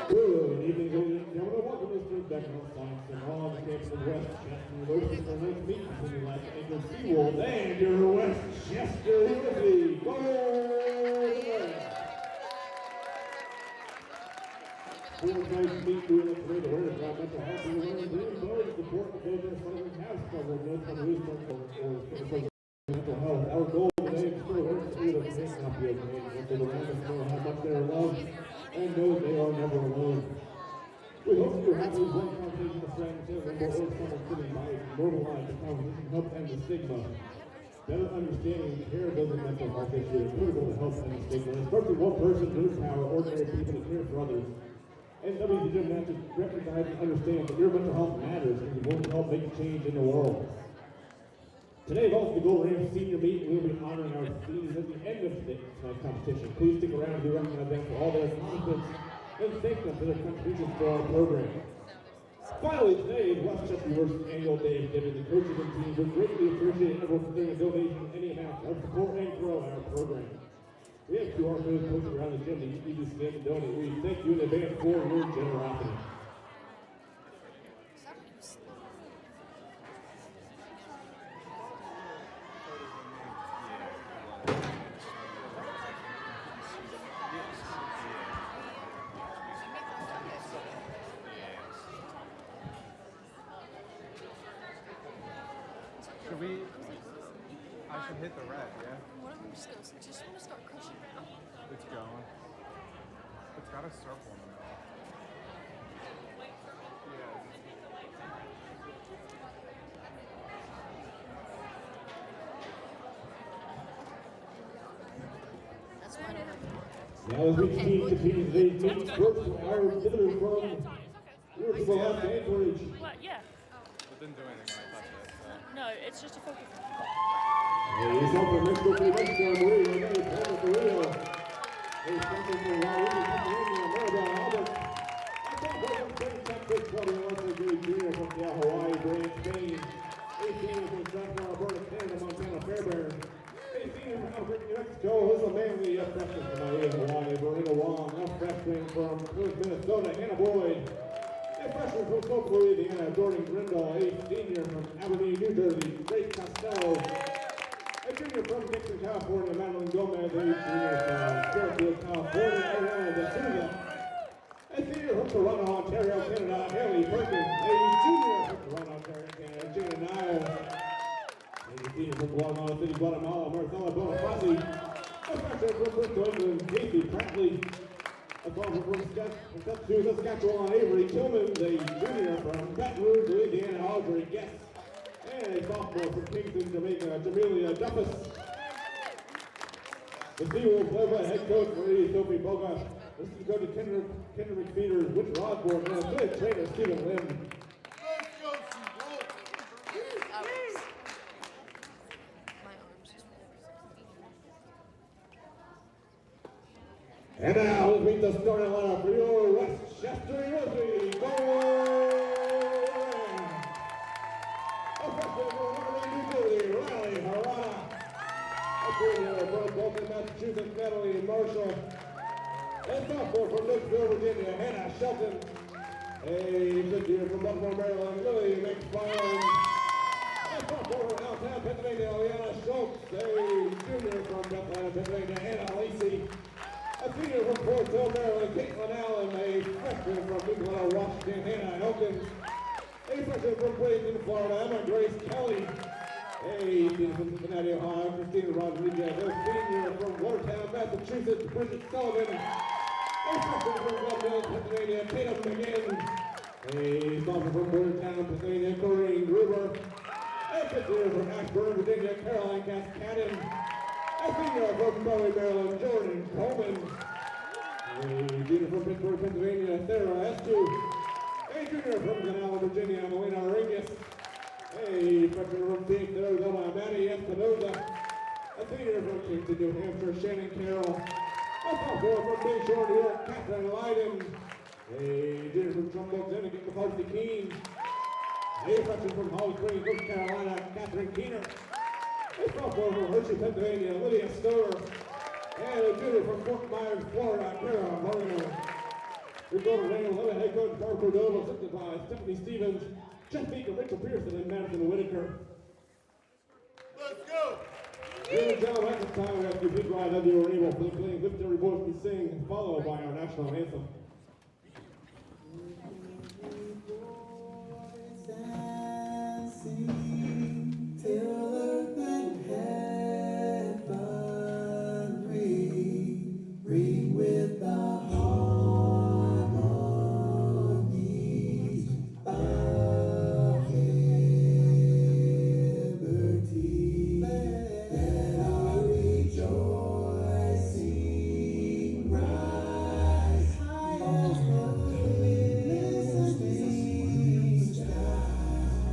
Good evening, ladies and gentlemen. Welcome to Mr. Beckman Science and all the campus of Westchester University for the next meeting between the Latin Angel Seaworld and your Westchester University. Go! It was nice to meet you in the parade awareness about mental health and awareness and those support for those that suddenly have struggled with mental resources or mental health. Our goal today is to awareness to the may not be okay and for the random know how much they are loved and know they are never alone. We hope you're happy with one conversation of friends and or someone sitting by to normalize the conversation, help end the stigma. Better understanding and care of those with mental health issues is critical to help end the stigma, especially one person to empower ordinary people to care for others. NCAA Gymnastics recognize and understand that your mental health matters and you want to help make a change in the world. Today, also the Gold Rams Senior Meet, we will be honoring our seniors at the end of tonight's competition. Please stick around to recognize them for all their accomplishments and thank them for their contributions to our program. Finally, today is Westchester University's annual day of giving. The coaches and teams would greatly appreciate everyone considering a donation of any amount to help support and grow our program. We have QR codes posted around the gym that you need to scan to donate. We thank you in advance for your generosity. Should we? I should hit the red, yeah? Whatever just goes. I just want to start crushing now. It's going. It's got a circle in the middle. Yeah. That's fine. Now as we continue today's meeting, first our visitors from University of Anchorage. What? Yeah. It didn't do anything when I touched it. So. No, it's just a focus. He's up for Mexico for Mexico, Maria, another point for Maria. He's something for Wyoming, Pennsylvania, Maribel, Albert. That's all for the great Texas 21 for Gary Jr. from Hawaii, Brand, Spain. 18 from South Alberta, Canada, Montana, Fairbairn. 18 from Albuquerque, New Mexico. This is a manly freshman from Hawaii, Verena Wong. A freshman from Minnesota, Hannah Boyd. A freshman from Polk, Louisiana, Jordan Grindle. A senior from Aberdeen, New Jersey, Grace Costello. A junior from Dixon, California, Madeline Gomez. A junior from Fairfield, California, Ariana De Souza. A senior from Toronto, Ontario, Canada, Haley Perkins. A junior from Toronto, Ontario, Canada, Jana Niles. A senior from Guatemala City, Guatemala, Marcella Bonifaci. A freshman from Bristol, England, Casey Pratley. A sophomore from Saskatchewan, Avery Tillman. A junior from Baton Rouge, Louisiana, Audrey Guest. And a sophomore from Kingston, Jamaica, Jamelia Duffus. The Seawolves led by head coach Marie Sophie Bogas. Assistant coach Kendrick Peters, Richard Osborne, and assistant trainer Stephen Lim. And now let's meet the starting lineup for your Westchester University. Go! A freshman from Waterloo, New Jersey, Riley Harada. A junior from Bolton, Massachusetts, Natalie Marshall. A sophomore from Knoxville, Virginia, Hannah Shelton. A fifth year from Baltimore, Maryland, Lily McFarland. A sophomore from Altown, Pennsylvania, Liana Schultz. A junior from Bethlehem, Pennsylvania, Hannah Lacey. A senior from Fort Hill, Maryland, Caitlin Allen. A freshman from Newcastle, Washington, Hannah Elkins. A freshman from Bradenton, Florida, Emma Grace Kelly. A senior from Cincinnati, Ohio, Christina Rodriguez. A senior from Watertown, Massachusetts, Bridget Sullivan. A freshman from Glen Mills, Pennsylvania, Tatum McGinn. A sophomore from Watertown, Pennsylvania, Corinne Gruber. A fifth year from Ashburn, Virginia, Caroline Cascadden. A senior from Bowie, Maryland, Jordan Coleman. A junior from Pittsburgh, Pennsylvania, Sarah Estu. A junior from Canal, Virginia, Melina Aringas. A freshman from Phoenix, Arizona, Maddie Espinoza. A senior from Kingston, New Hampshire, Shannon Carroll. A sophomore from Bayshore, New York, Catherine Leiden. A junior from Trumbull, Connecticut, McCarthy Keene. A freshman from Holly Springs, North Carolina, Catherine Keener. A sophomore from Hershey, Pennsylvania, Lydia Stower. And a junior from Fort Myers, Florida, Kara Moreno. We're going to Randall Lemon, head coach Barb Cordova, assisted by Stephanie Stevens, Chesapeake, Rachel Pearson, and Madison Whitaker. Let's go! Ladies and gentlemen, at this time we have to big ride under your able for playing Lift Every Voice and Sing, followed by our national anthem. Till earth and heaven ring with the harmonies of liberty. Let our rejoicing rise high as the listening sky.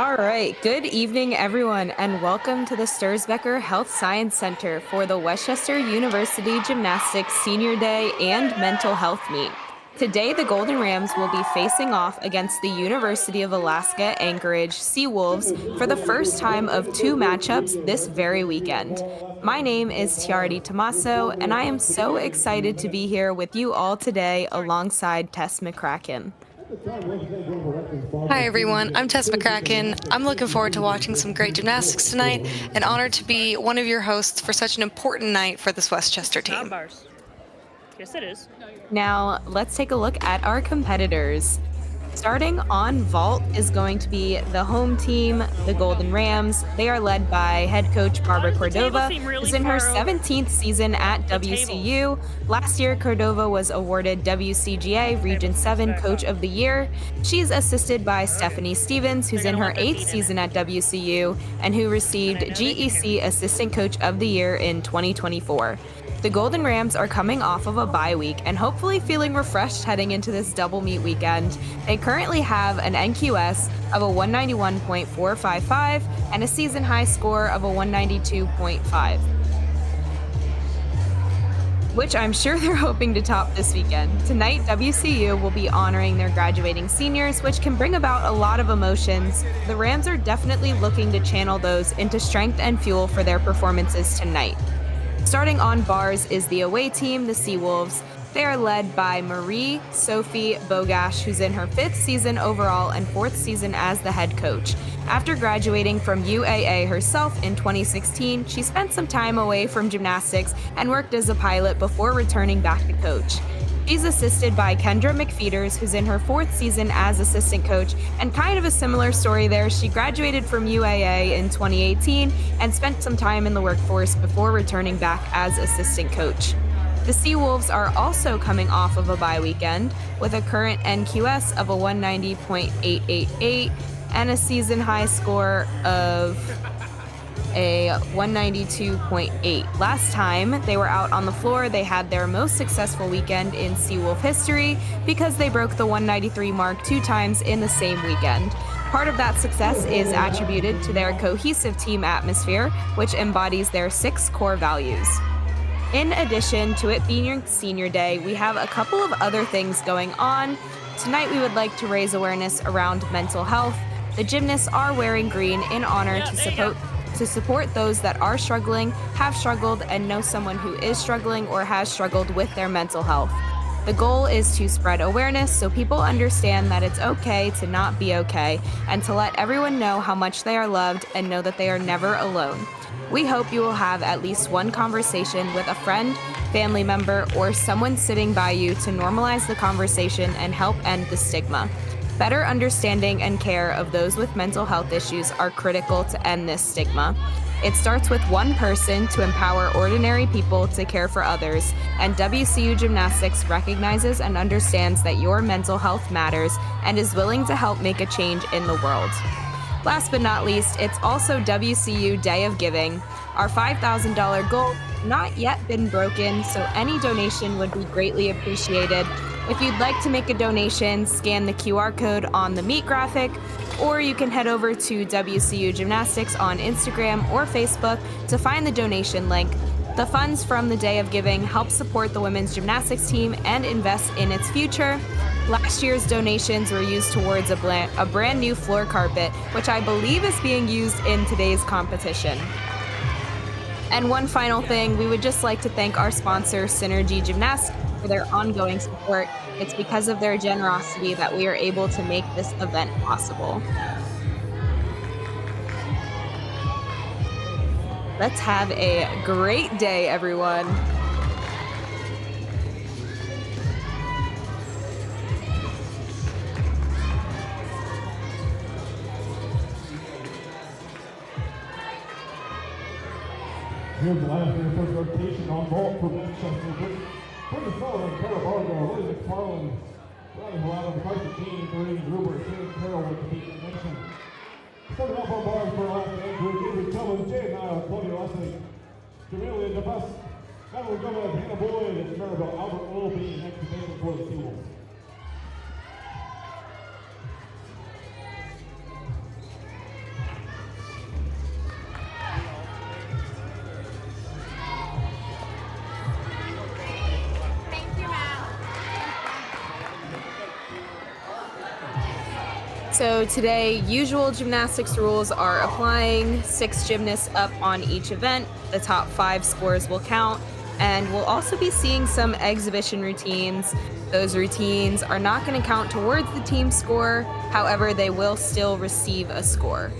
All right, good evening, everyone, and welcome to the Sturzbecker Health Science Center for the Westchester University Gymnastics Senior Day and Mental Health Meet. Today, the Golden Rams will be facing off against the University of Alaska Anchorage Seawolves for the first time of 2 matchups this very weekend. My name is Tiara DeTommaso, and I am so excited to be here with you all today alongside Tess McCracken. Hi everyone, I'm Tess McCracken. I'm looking forward to watching some great gymnastics tonight and honored to be one of your hosts for such an important night for this Westchester team. Bars. Yes, it is. Now, let's take a look at our competitors. Starting on vault is going to be the home team, the Golden Rams. They are led by head coach Barbara Cordova, who's in her 17th season at WCU. Last year, Cordova was awarded WCGA Region 7 Coach of the Year. She's assisted by Stephanie Stevens, who's in her 8th season at WCU and who received GEC Assistant Coach of the Year in 2024. The Golden Rams are coming off of a bye week and hopefully feeling refreshed heading into this double meet weekend. They currently have an NQS of a 191.455 and a season high score of a 192.5, which I'm sure they're hoping to top this weekend. Tonight, WCU will be honoring their graduating seniors, which can bring about a lot of emotions. The Rams are definitely looking to channel those into strength and fuel for their performances tonight. Starting on bars is the away team, the Seawolves. They are led by Marie Sophie Bogash, who's in her 5th season overall and 4th season as the head coach. After graduating from UAA herself in 2016, she spent some time away from gymnastics and worked as a pilot before returning back to coach. She's assisted by Kendra McFeeters, who's in her 4th season as assistant coach, and kind of a similar story there. She graduated from UAA in 2018 and spent some time in the workforce before returning back as assistant coach. The Seawolves are also coming off of a bye weekend with a current NQS of a 190.888 and a season high score of a 192.8. Last time they were out on the floor, they had their most successful weekend in Seawolf history because they broke the 193 mark 2 times in the same weekend. Part of that success is attributed to their cohesive team atmosphere, which embodies their 6 core values. In addition to it being Senior Day, we have a couple of other things going on. Tonight we would like to raise awareness around mental health. The gymnasts are wearing green in honor to support those that are struggling, have struggled, and know someone who is struggling or has struggled with their mental health. The goal is to spread awareness so people understand that it's okay to not be okay, and to let everyone know how much they are loved and know that they are never alone. We hope you will have at least one conversation with a friend, family member, or someone sitting by you to normalize the conversation and help end the stigma. Better understanding and care of those with mental health issues are critical to end this stigma. It starts with one person to empower ordinary people to care for others, and WCU Gymnastics recognizes and understands that your mental health matters and is willing to help make a change in the world. Last but not least, it's also WCU Day of Giving. Our $5,000 goal has not yet been broken, so any donation would be greatly appreciated. If you'd like to make a donation, scan the QR code on the meet graphic, or you can head over to WCU Gymnastics on Instagram or Facebook to find the donation link. The funds from the Day of Giving help support the women's gymnastics team and invest in its future. Last year's donations were used towards a brand new floor carpet, which I believe is being used in today's competition. And one final thing, we would just like to thank our sponsor, Synergy Gymnastics, for their ongoing support. It's because of their generosity that we are able to make this event possible. Let's have a great day, everyone. Here's the lineup for the first rotation on vault for Westchester. Brendan Sullivan, Carol Bargo, Willie McFarland, Ronnie Milano, McCarthy Keene, Doreen Gruber, Shane Carroll with the beat connection. Starting off on bars for Alaska Andrew, David Tillman, Jay Niles, Claudia Leslie, Jamelia DeVos, Madeline Gomez, Hannah Boyd, and Maribel Albert Owl being next position for the Seawolves. So today, usual gymnastics rules are applying, 6 gymnasts up on each event. The top 5 scores will count, and we'll also be seeing some exhibition routines. Those routines are not going to count towards the team score, however, they will still receive a score.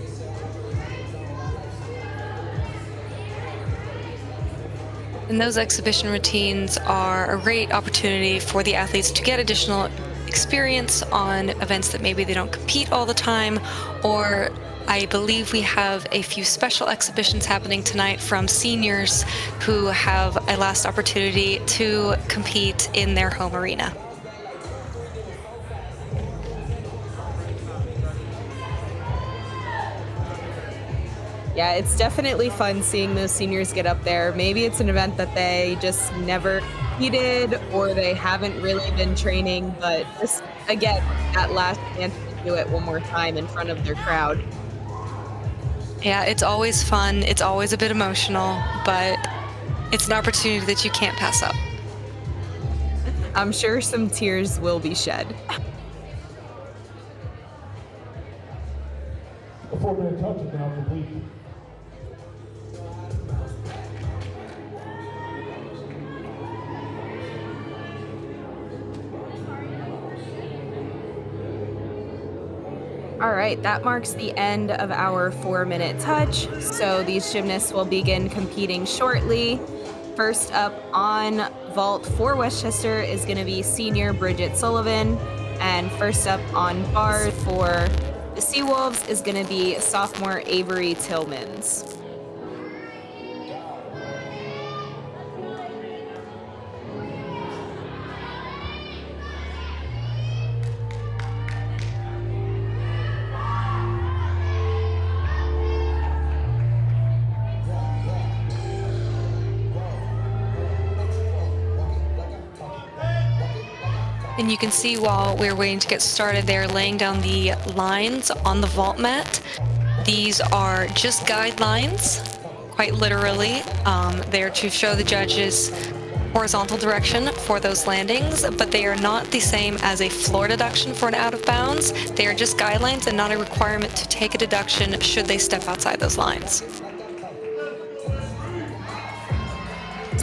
And those exhibition routines are a great opportunity for the athletes to get additional experience on events that maybe they don't compete all the time, or I believe we have a few special exhibitions happening tonight from seniors who have a last opportunity to compete in their home arena. Yeah, it's definitely fun seeing those seniors get up there. Maybe it's an event that they just never competed or they haven't really been training, but just, again, that last chance to do it one more time in front of their crowd. Yeah, it's always fun. It's always a bit emotional, but it's an opportunity that you can't pass up. I'm sure some tears will be shed. A 4-minute touch is now complete. All right, that marks the end of our 4-minute touch. So these gymnasts will begin competing shortly. First up on vault for Westchester is going to be senior Bridget Sullivan. And first up on bar for the Seawolves is going to be sophomore Avery Tillmans. And you can see while we're waiting to get started, they're laying down the lines on the vault mat. These are just guidelines, quite literally. They're to show the judges horizontal direction for those landings, but they are not the same as a floor deduction for an out of bounds. They are just guidelines and not a requirement to take a deduction should they step outside those lines.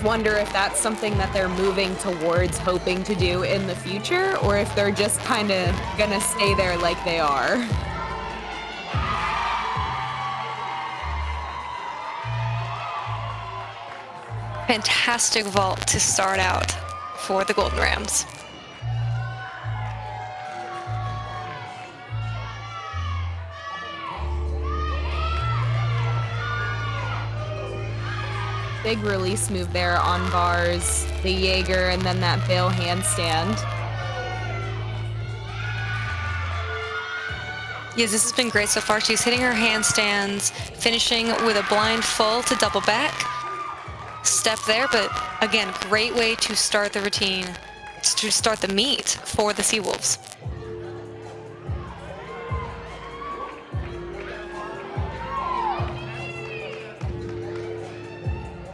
Wonder if that's something that they're moving towards hoping to do in the future, or if they're just kind of gonna stay there like they are. Fantastic vault to start out for the Golden Rams. Big release move there on bars, the Jaeger, and then that bail handstand. Yes, this has been great so far. She's hitting her handstands, finishing with a blind full to double back. Step there, but again, great way to start the routine, to start the meet for the Seawolves.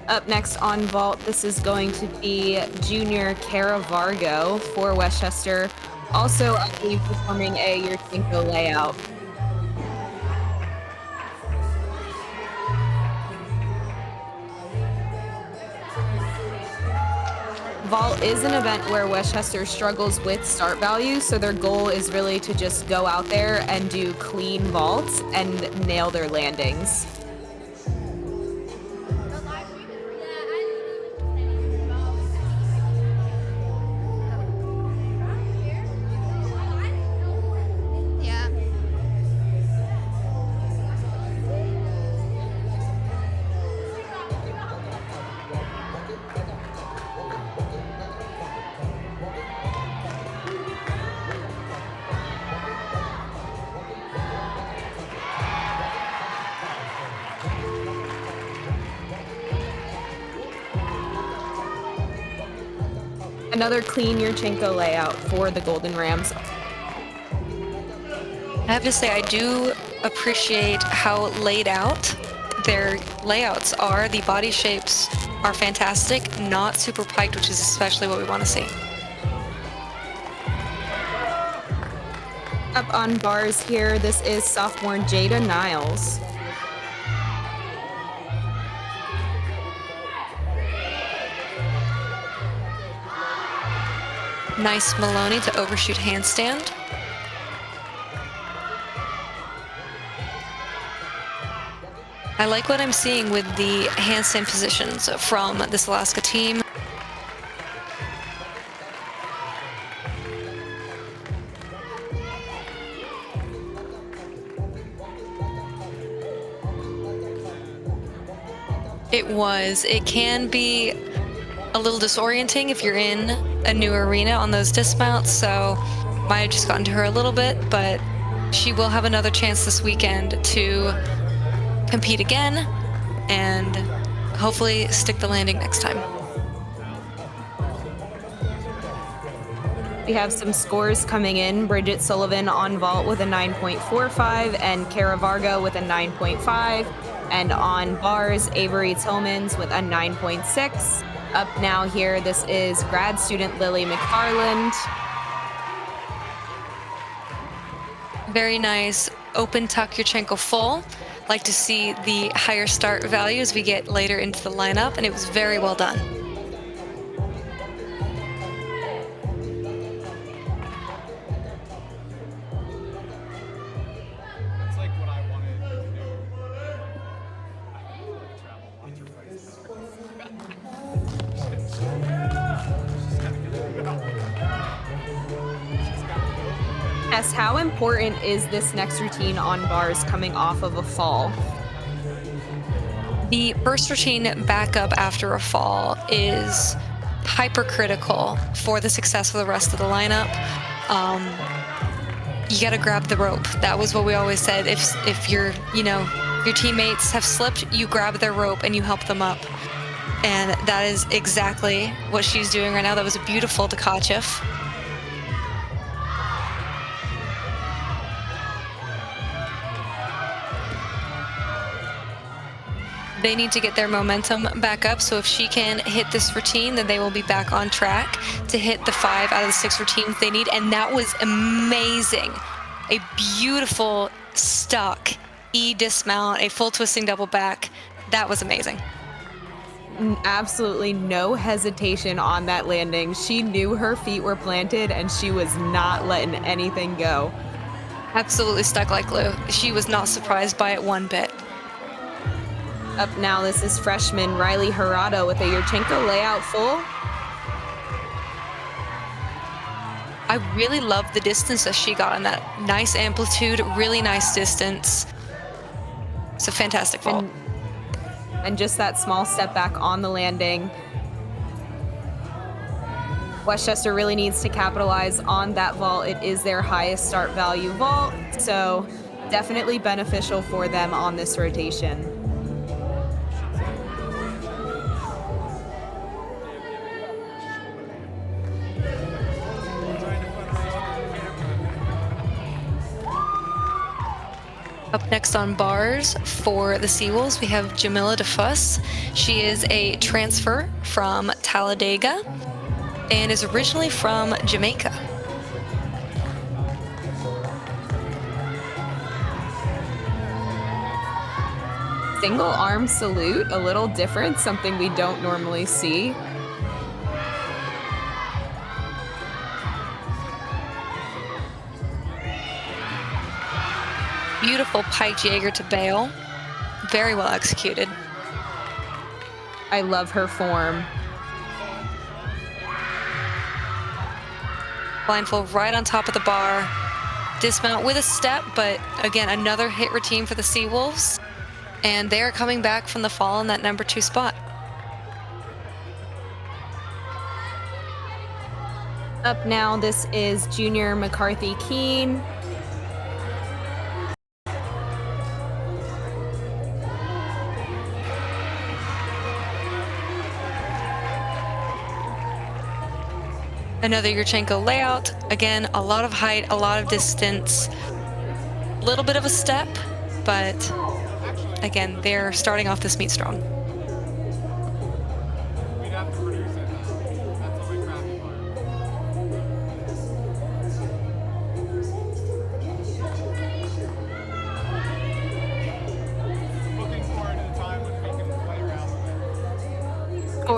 Up next on vault, this is going to be junior Cara Vargo for Westchester, also I believe performing a Yurchenko layout. Vault is an event where Westchester struggles with start value, so their goal is really to just go out there and do clean vaults and nail their landings. Another clean Yurchenko layout for the Golden Rams. I have to say, I do appreciate how laid out their layouts are. The body shapes are fantastic, not super piked, which is especially what we want to see. Up on bars here, this is sophomore Jada Niles. Nice Maloney to overshoot handstand. I like what I'm seeing with the handstand positions from this Alaska team. It can be a little disorienting if you're in a new arena on those dismounts, so might have just gotten to her a little bit, but she will have another chance this weekend to compete again and hopefully stick the landing next time. We have some scores coming in. Bridget Sullivan on vault with a 9.45 and Kara Varga with a 9.5. And on bars, Avery Tillmans with a 9.6. Up now here, this is grad student Lily McFarland. Very nice. Open tuck Yurchenko full. Like to see the higher start value as we get later into the lineup, and it was very well done. That's like what I wanted to do. I feel like travel, watch your fights. Tess, how important is this next routine on bars coming off of a fall? The first routine back up after a fall is hypercritical for the success of the rest of the lineup. You got to grab the rope. That was what we always said. If your teammates have slipped, you grab their rope and you help them up. And that is exactly what she's doing right now. That was a beautiful Tkachev. They need to get their momentum back up, so if she can hit this routine, then they will be back on track to hit the 5 out of the 6 routines they need. And that was amazing. A beautiful stuck E dismount, a full twisting double back. That was amazing. Absolutely no hesitation on that landing. She knew her feet were planted and she was not letting anything go. Absolutely stuck like glue. She was not surprised by it one bit. Up now, this is freshman Riley Harado with a Yurchenko layout full. I really love the distance that she got on that. Nice amplitude, really nice distance. It's a fantastic vault. And just that small step back on the landing. Westchester really needs to capitalize on that vault. It is their highest start value vault, so definitely beneficial for them on this rotation. Up next on bars for the Seawolves, we have Jamila DeFuss. She is a transfer from Talladega and is originally from Jamaica. Single arm salute, a little different, something we don't normally see. Beautiful pike Jaeger to bail. Very well executed. I love her form. Blindfold right on top of the bar. Dismount with a step, but again, another hit routine for the Seawolves. And they're coming back from the fall in that number 2 spot. Up now, this is junior McCarthy Keene. Another Yurchenko layout. Again, a lot of height, a lot of distance, a little bit of a step, but again, they're starting off this meet strong. We'd have to produce it. That's the way crappy bar.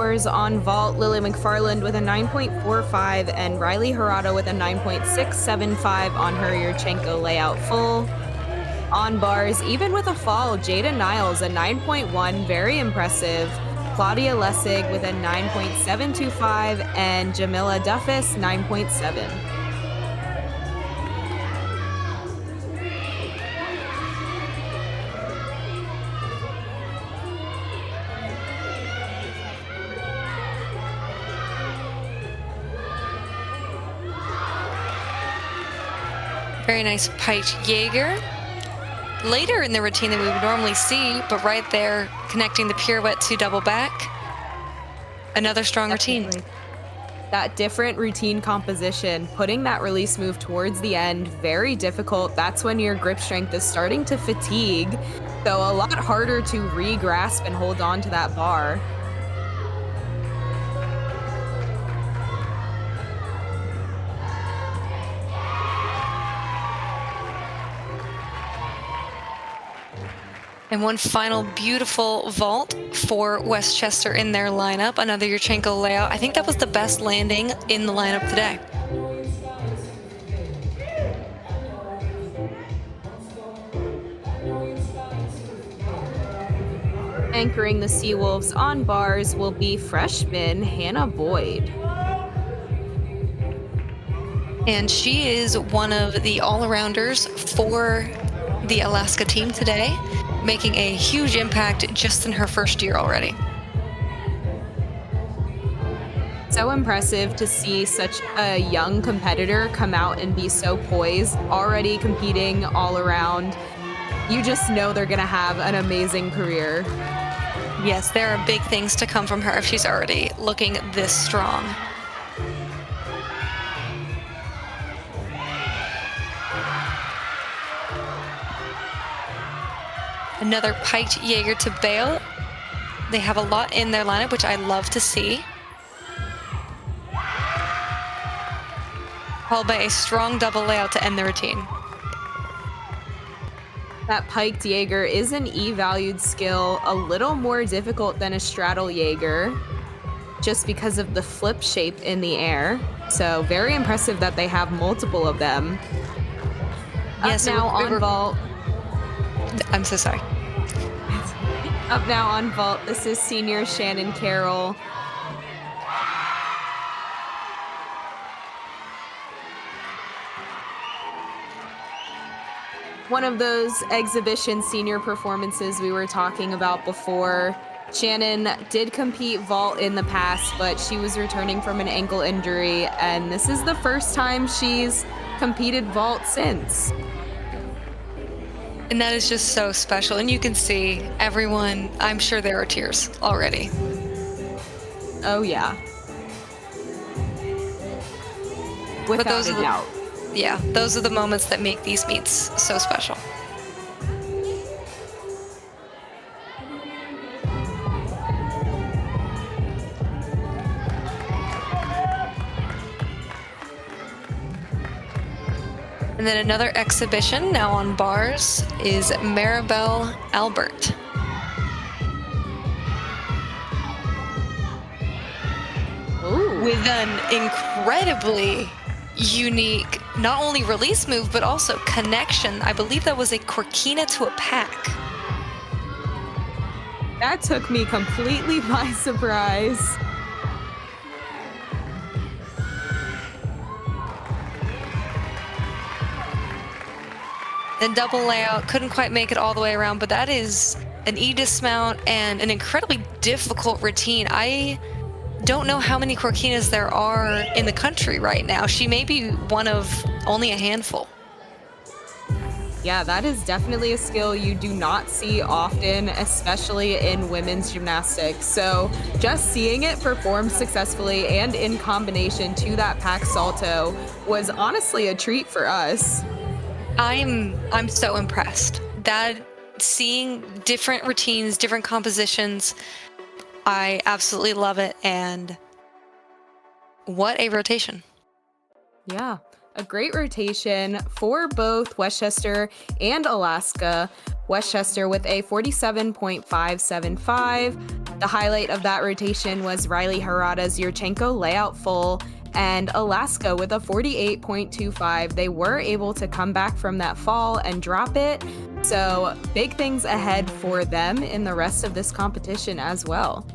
bars on vault, Lily McFarland with a 9.45 and Riley Hirata with a 9.675 on her Yurchenko layout full. On bars, even with a fall, Jada Niles a 9.1, very impressive. Claudia Lessig with a 9.725 and Jamila Duffus 9.7. Very nice piked Jaeger. Later in the routine than we would normally see, but right there connecting the pirouette to double back. Another strong routine. That different routine composition, putting that release move towards the end, very difficult. That's when your grip strength is starting to fatigue. So a lot harder to re-grasp and hold on to that bar. And one final beautiful vault for Westchester in their lineup. Another Yurchenko layout. I think that was the best landing in the lineup today. Anchoring the Seawolves on bars will be freshman Hannah Boyd. And she is one of the all-arounders for the Alaska team today, making a huge impact just in her first year already. So impressive to see such a young competitor come out and be so poised, already competing all around. You just know they're going to have an amazing career. Yes, there are big things to come from her if she's already looking this strong. Another piked Jaeger to bail. They have a lot in their lineup, which I love to see. Followed by a strong double layout to end the routine. That piked Jaeger is an E-valued skill, a little more difficult than a straddle Jaeger, just because of the flip shape in the air. So very impressive that they have multiple of them. Yes, Up now on vault. I'm so sorry. Up now on vault, this is senior Shannon Carroll. One of those exhibition senior performances we were talking about before. Shannon did compete vault in the past, but she was returning from an ankle injury, and this is the first time she's competed vault since. And that is just so special. And you can see everyone, I'm sure there are tears already. Oh, yeah. Without a doubt. Yeah, those are the moments that make these meets so special. And then another exhibition now on bars is Maribel Albert. Ooh. With an incredibly unique, not only release move, but also connection. I believe that was a Corkina to a pack. That took me completely by surprise. Then double layout, couldn't quite make it all the way around, but that is an E-dismount and an incredibly difficult routine. I don't know how many Corkinas there are in the country right now. She may be one of only a handful. Yeah, that is definitely a skill you do not see often, especially in women's gymnastics. So just seeing it performed successfully and in combination to that pack salto was honestly a treat for us. I'm so impressed. That seeing different routines, different compositions, I absolutely love it. And what a rotation. Yeah, a great rotation for both Westchester and Alaska. Westchester with a 47.575, The highlight of that rotation was Riley Harada's Yurchenko layout full, and Alaska with a 48.25. They were able to come back from that fall and drop it, so big things ahead for them in the rest of this competition as well.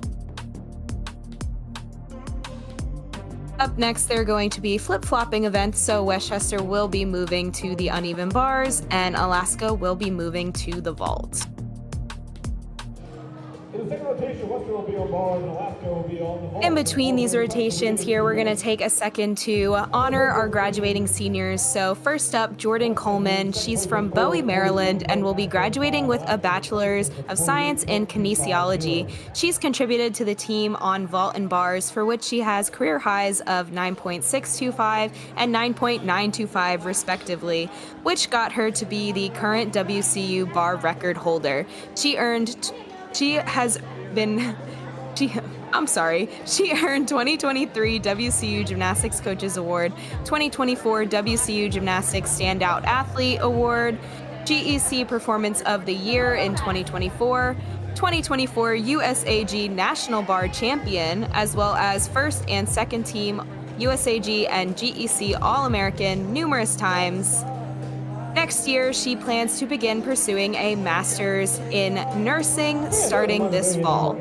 Up next, they're going to be flip-flopping events, so Westchester will be moving to the uneven bars, and Alaska will be moving to the vault. In the second rotation, Western will be on bars and Alaska will be on the vault. In between these rotations here, we're going to take a second to honor our graduating seniors. So first up, Jordan Coleman. She's from Bowie, Maryland, and will be graduating with a Bachelor's of Science in Kinesiology. She's contributed to the team on vault and bars, for which she has career highs of 9.625 and 9.925 respectively, which got her to be the current WCU bar record holder. She earned 2023 WCU Gymnastics Coaches Award, 2024 WCU Gymnastics Standout Athlete Award, GEC Performance of the Year in 2024, 2024 USAG National Bar Champion, as well as first and second team USAG and GEC All-American numerous times. Next year, she plans to begin pursuing a master's in nursing starting this fall.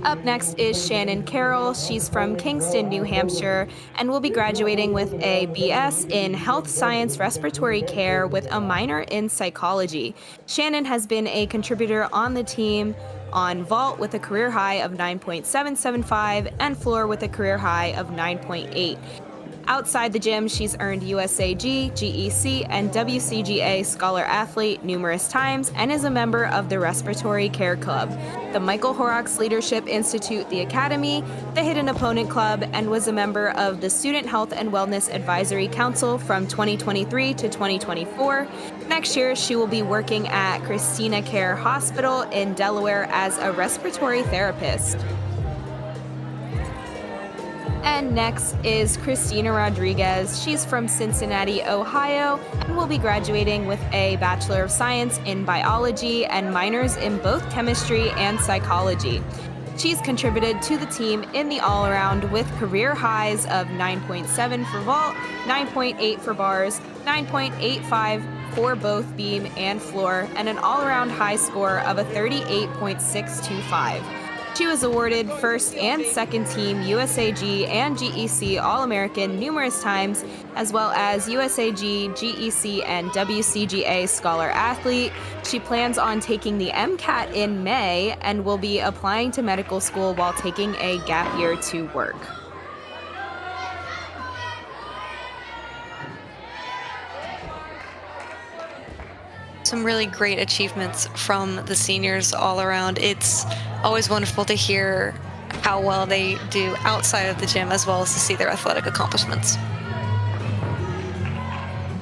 Up next is Shannon Carroll. She's from Kingston, New Hampshire, and will be graduating with a BS in Health Science Respiratory Care with a minor in psychology. Shannon has been a contributor on the team on vault with a career high of 9.775 and floor with a career high of 9.8. Outside the gym, she's earned USAG, GEC, and WCGA Scholar Athlete numerous times and is a member of the Respiratory Care Club, the Michael Horrocks Leadership Institute, the Academy, the Hidden Opponent Club, and was a member of the Student Health and Wellness Advisory Council from 2023 to 2024. Next year, she will be working at Christina Care Hospital in Delaware as a respiratory therapist. And next is Christina Rodriguez. She's from Cincinnati, Ohio, and will be graduating with a Bachelor of Science in Biology and minors in both chemistry and psychology. She's contributed to the team in the all-around with career highs of 9.7 for vault, 9.8 for bars, 9.85 for both beam and floor, and an all-around high score of a 38.625. She was awarded first and second team USAG and GEC All-American numerous times, as well as USAG, GEC, and WCGA Scholar Athlete. She plans on taking the MCAT in May and will be applying to medical school while taking a gap year to work. Some really great achievements from the seniors all around. It's always wonderful to hear how well they do outside of the gym as well as to see their athletic accomplishments.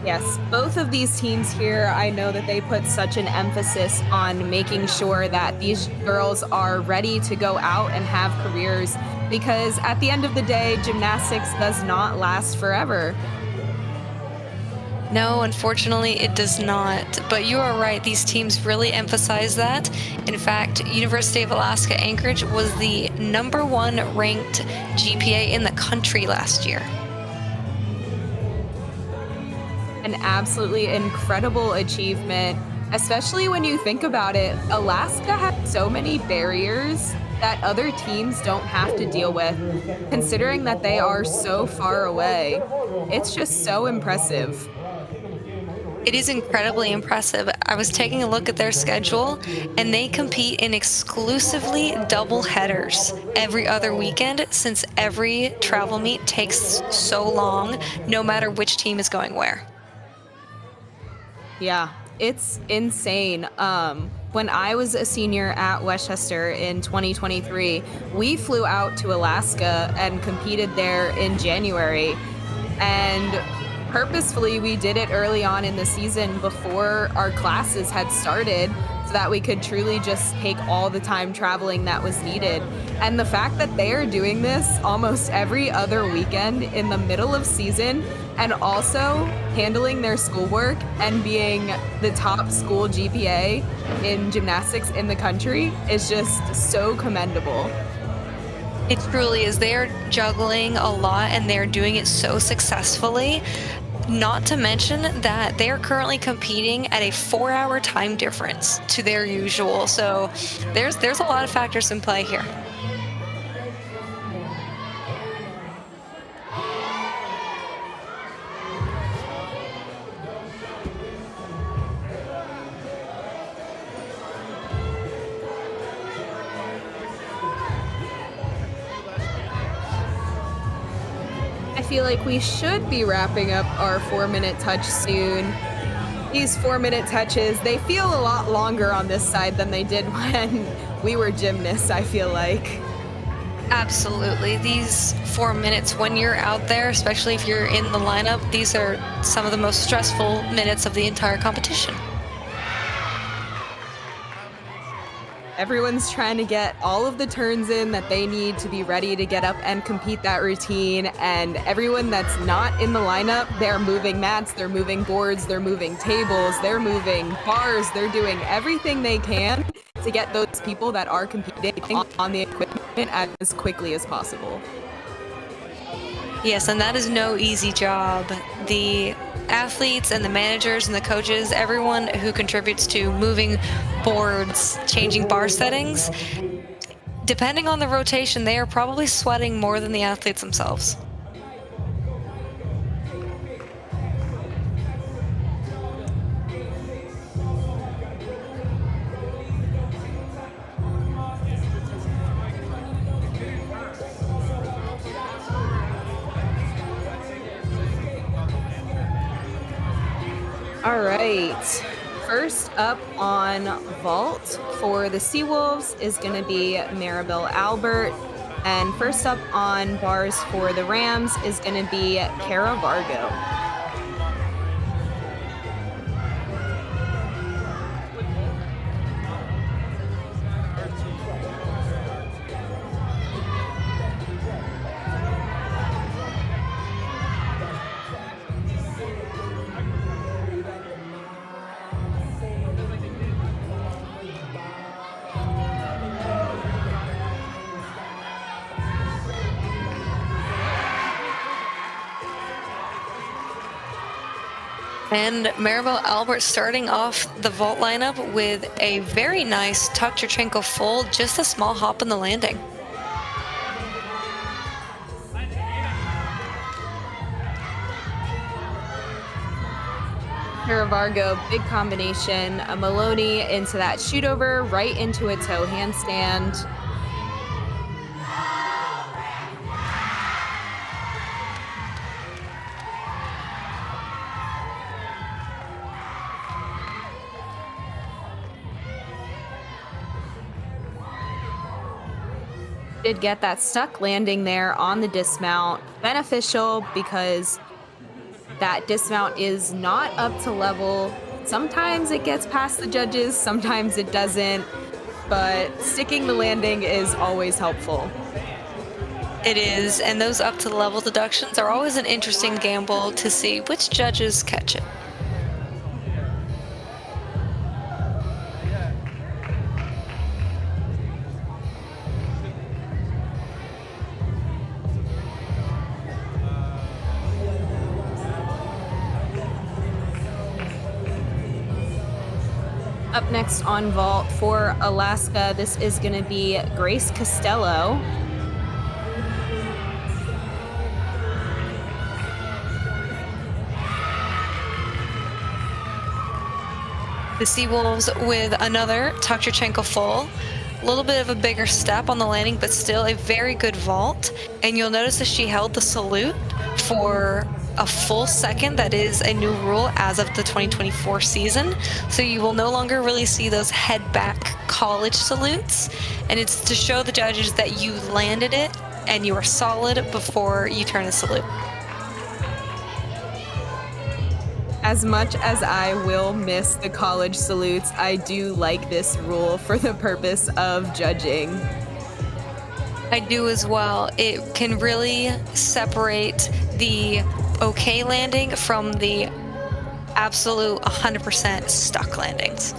Yes, both of these teams here, I know that they put such an emphasis on making sure that these girls are ready to go out and have careers, because at the end of the day, gymnastics does not last forever. No, unfortunately, it does not. But you are right. These teams really emphasize that. In fact, University of Alaska Anchorage was the #1 ranked GPA in the country last year. An absolutely incredible achievement, especially when you think about it. Alaska had so many barriers that other teams don't have to deal with, considering that they are so far away. It's just so impressive. It is incredibly impressive. I was taking a look at their schedule, and they compete in exclusively double headers every other weekend, since every travel meet takes so long, no matter which team is going where. Yeah, it's insane. When I was a senior at Westchester in 2023, we flew out to Alaska and competed there in January. And purposefully, we did it early on in the season before our classes had started so that we could truly just take all the time traveling that was needed. And the fact that they are doing this almost every other weekend in the middle of season and also handling their schoolwork and being the top school GPA in gymnastics in the country is just so commendable. It truly is. They're juggling a lot and they're doing it so successfully. Not to mention that they're currently competing at a 4-hour time difference to their usual. So there's a lot of factors in play here. I feel like we should be wrapping up our 4-minute touch soon. These 4-minute touches, they feel a lot longer on this side than they did when we were gymnasts, I feel like. Absolutely. These 4 minutes when you're out there, especially if you're in the lineup, these are some of the most stressful minutes of the entire competition. Everyone's trying to get all of the turns in that they need to be ready to get up and compete that routine. And everyone that's not in the lineup, they're moving mats, they're moving boards, they're moving tables, they're moving bars, they're doing everything they can to get those people that are competing on the equipment as quickly as possible. Yes, and that is no easy job. The athletes and the managers and the coaches, everyone who contributes to moving boards, changing bar settings, depending on the rotation, they are probably sweating more than the athletes themselves. All right, first up on vault for the Seawolves is going to be Maribel Albert, and first up on bars for the Rams is going to be Kara Vargo. And Maribel Albert starting off the vault lineup with a very nice tuck Yurchenko fold, just a small hop in the landing. Kara Vargo, big combination, a Maloney into that shoot over, right into a toe handstand. Did get that stuck landing there on the dismount. Beneficial because that dismount is not up to level. Sometimes it gets past the judges, sometimes it doesn't, but sticking the landing is always helpful. It is, and those up to the level deductions are always an interesting gamble to see which judges catch it. Up next on vault for Alaska, this is going to be Grace Costello. The Seawolves with another tuck Yurchenko full. A little bit of a bigger step on the landing, but still a very good vault. And you'll notice that she held the salute for a full second. That is a new rule as of the 2024 season. So you will no longer really see those head back college salutes. And it's to show the judges that you landed it and you are solid before you turn the salute. As much as I will miss the college salutes, I do like this rule for the purpose of judging. I do as well. It can really separate the okay landing from the absolute 100% stuck landings.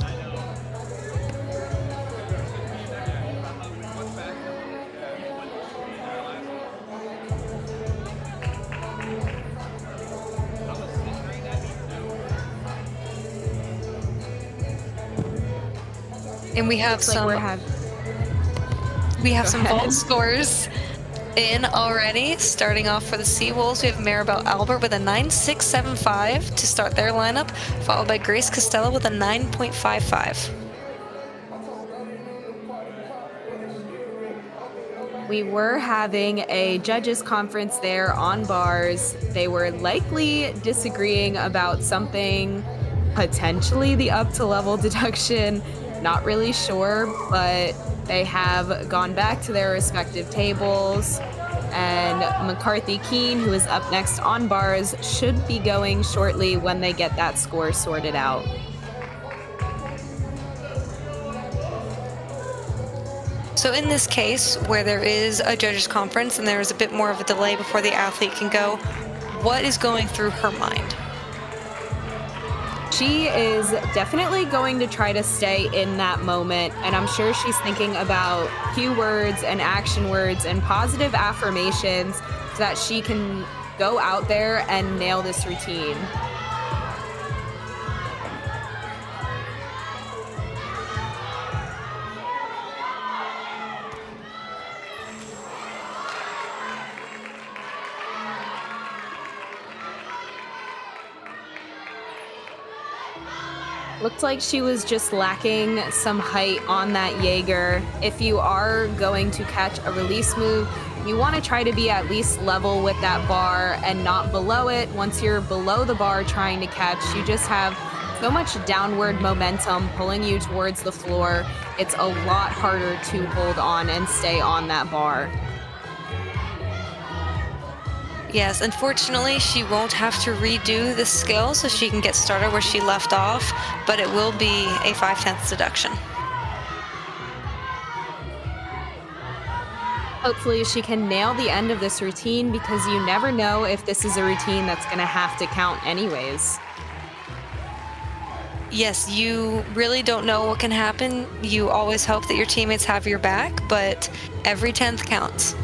And we have Looks like we have Go some ahead. vault scores in already. Starting off for the Seawolves, we have Maribel Albert with a 9.675 to start their lineup, followed by Grace Costello with a 9.55. We were having a judges conference there on bars. They were likely disagreeing about something, potentially the up to level deduction. Not really sure, but they have gone back to their respective tables. And McCarthy Keene, who is up next on bars, should be going shortly when they get that score sorted out. So in this case, where there is a judges conference and there is a bit more of a delay before the athlete can go, what is going through her mind? She is definitely going to try to stay in that moment, and I'm sure she's thinking about cue words and action words and positive affirmations so that she can go out there and nail this routine. Looked like she was just lacking some height on that Jaeger. If you are going to catch a release move, you want to try to be at least level with that bar and not below it. Once you're below the bar trying to catch, you just have so much downward momentum pulling you towards the floor. It's a lot harder to hold on and stay on that bar. Yes, unfortunately, she won't have to redo the skill, so she can get started where she left off, but it will be a 5/10 deduction. Hopefully she can nail the end of this routine, because you never know if this is a routine that's going to have to count anyways. Yes, you really don't know what can happen. You always hope that your teammates have your back, but every 10th counts.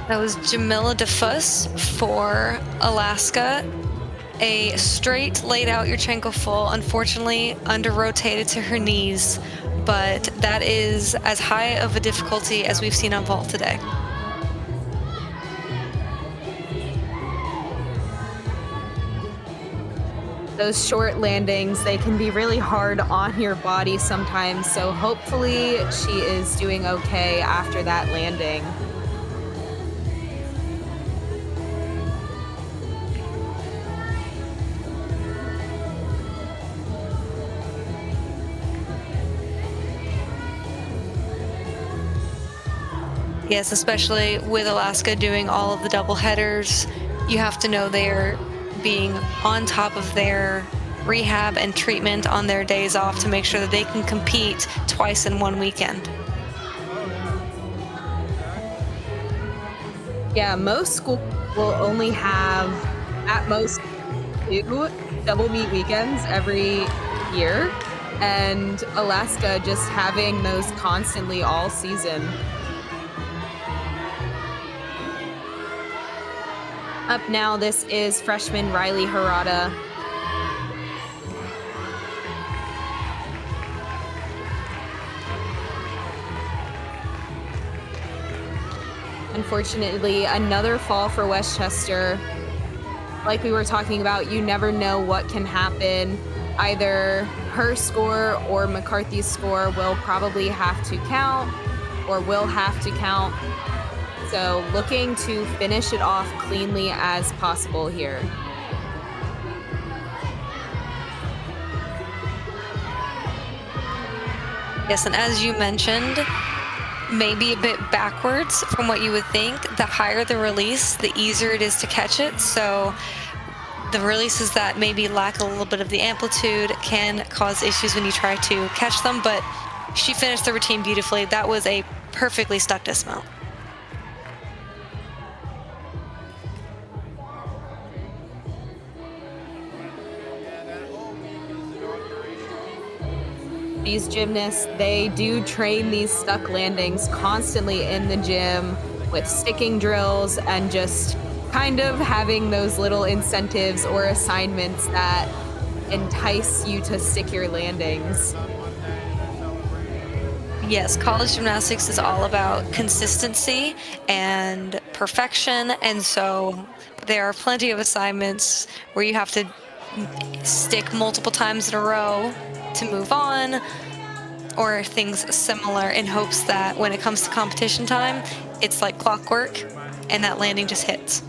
That was Jamila DeFus for Alaska. A straight laid out Yurchenko full, unfortunately under rotated to her knees, but that is as high of a difficulty as we've seen on vault today. Those short landings, they can be really hard on your body sometimes, so hopefully she is doing okay after that landing. Yes, especially with Alaska doing all of the double headers, you have to know they're being on top of their rehab and treatment on their days off to make sure that they can compete twice in one weekend. Yeah, most schools will only have at most 2 double meet weekends every year, and Alaska just having those constantly all season. Up now, this is freshman Riley Harada. Unfortunately, another fall for Westchester. Like we were talking about, you never know what can happen. Either her score or McCarthy's score will probably have to count, or will have to count. So looking to finish it off cleanly as possible here. Yes, and as you mentioned, maybe a bit backwards from what you would think. The higher the release, the easier it is to catch it. So the releases that maybe lack a little bit of the amplitude can cause issues when you try to catch them, but she finished the routine beautifully. That was a perfectly stuck dismount. These gymnasts, they do train these stuck landings constantly in the gym with sticking drills and just kind of having those little incentives or assignments that entice you to stick your landings. Yes, college gymnastics is all about consistency and perfection, and so there are plenty of assignments where you have to stick multiple times in a row to move on, or things similar, in hopes that when it comes to competition time, it's like clockwork and that landing just hits.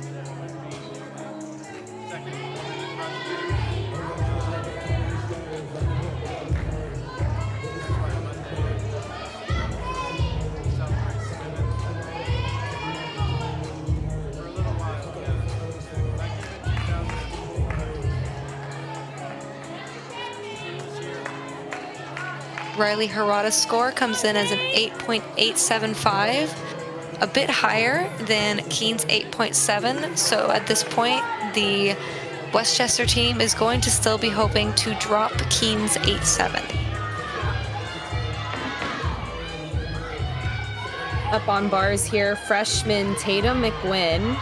Riley Hirata's score comes in as an 8.875, a bit higher than Keen's 8.7. So at this point, the Westchester team is going to still be hoping to drop Keen's 8.7. Up on bars here, freshman Tatum McGuinn.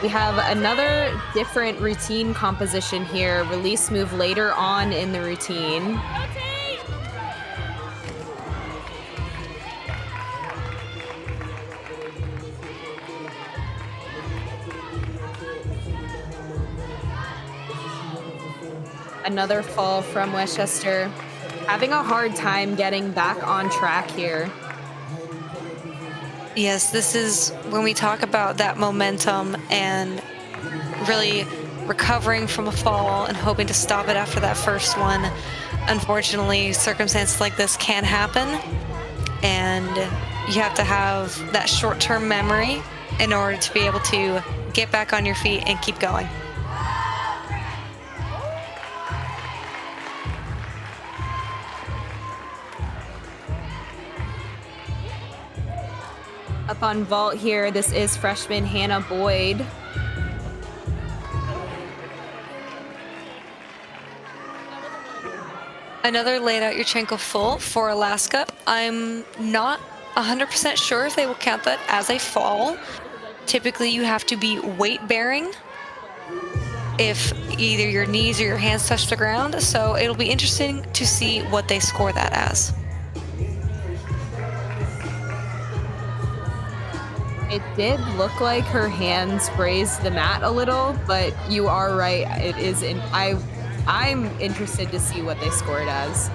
We have another different routine composition here, release move later on in the routine. Another fall from Westchester, having a hard time getting back on track here. Yes, this is when we talk about that momentum and really recovering from a fall and hoping to stop it after that first one. Unfortunately, circumstances like this can happen, and you have to have that short-term memory in order to be able to get back on your feet and keep going. Up on vault here, this is freshman Hannah Boyd. Another laid out Yurchenko full for Alaska. I'm not 100% sure if they will count that as a fall. Typically, you have to be weight bearing if either your knees or your hands touch the ground. So it'll be interesting to see what they score that as. It did look like her hands grazed the mat a little, but you are right. It is I'm interested to see what they scored as.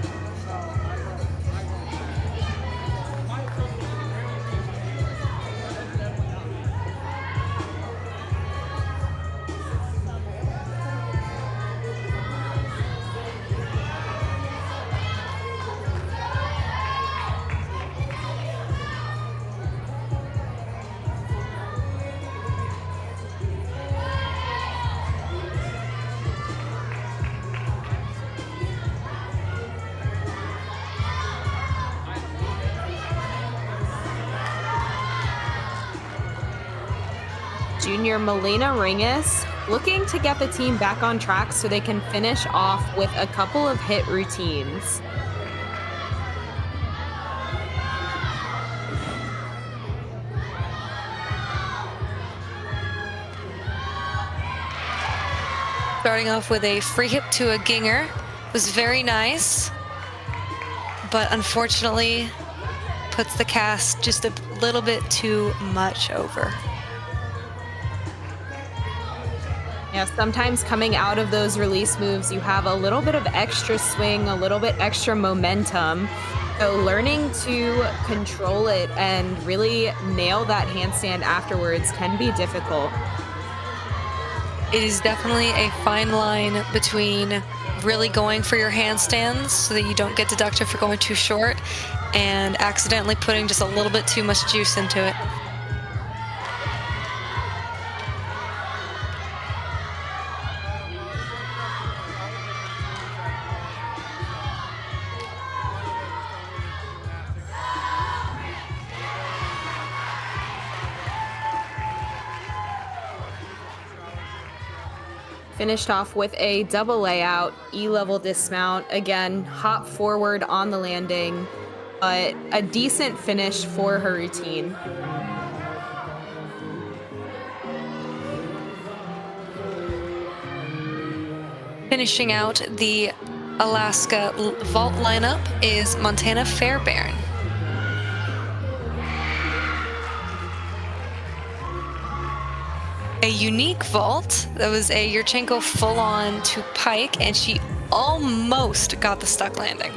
Junior Melina Ringus looking to get the team back on track so they can finish off with a couple of hit routines. Starting off with a free hip to a ginger was very nice, but unfortunately puts the cast just a little bit too much over. Yeah, sometimes coming out of those release moves, you have a little bit of extra swing, a little bit extra momentum. So learning to control it and really nail that handstand afterwards can be difficult. It is definitely a fine line between really going for your handstands so that you don't get deducted for going too short and accidentally putting just a little bit too much juice into it. Finished off with a double layout, E-level dismount. Again, hop forward on the landing, but a decent finish for her routine. Finishing out the Alaska vault lineup is Montana Fairbairn. A unique vault. That was a Yurchenko full-on to pike, and she almost got the stuck landing.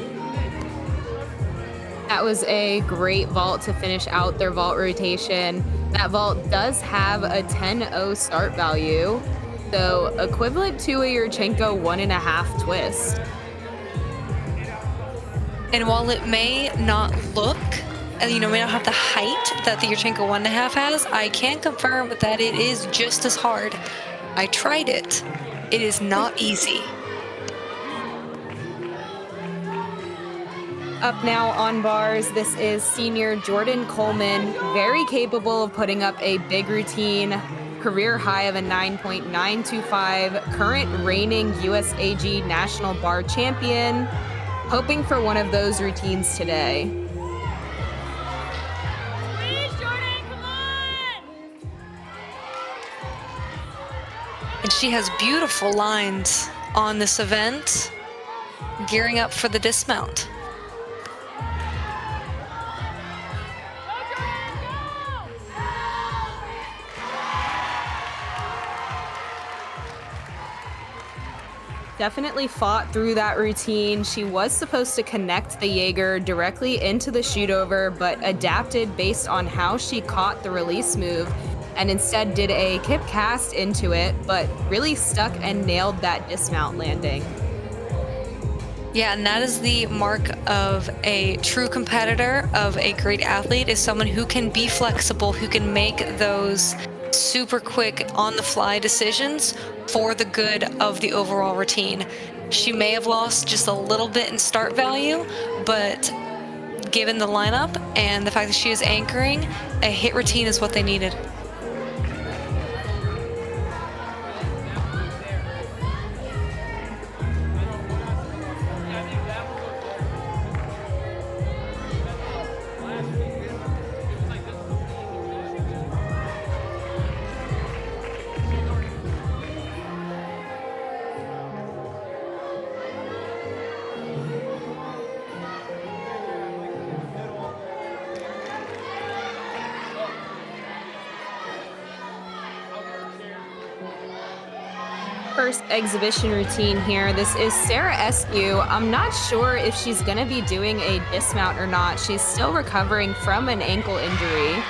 That was a great vault to finish out their vault rotation. That vault does have a 10-0 start value, so equivalent to a Yurchenko 1.5 twist. And while it may not look, may not have the height that the Yurchenko 1.5 has, I can confirm that it is just as hard. I tried it. It is not easy. Up now on bars, this is senior Jordan Coleman, very capable of putting up a big routine, career high of a 9.925, current reigning USAG national bar champion, hoping for one of those routines today. And she has beautiful lines on this event, gearing up for the dismount. Definitely fought through that routine. She was supposed to connect the Jaeger directly into the shoot over, but adapted based on how she caught the release move and instead did a kip cast into it, but really stuck and nailed that dismount landing. Yeah, and that is the mark of a true competitor, of a great athlete, is someone who can be flexible, who can make those super quick on-the-fly decisions for the good of the overall routine. She may have lost just a little bit in start value, but given the lineup and the fact that she is anchoring, a hit routine is what they needed. First exhibition routine here. This is Sarah Eskew. I'm not sure if she's going to be doing a dismount or not. She's still recovering from an ankle injury.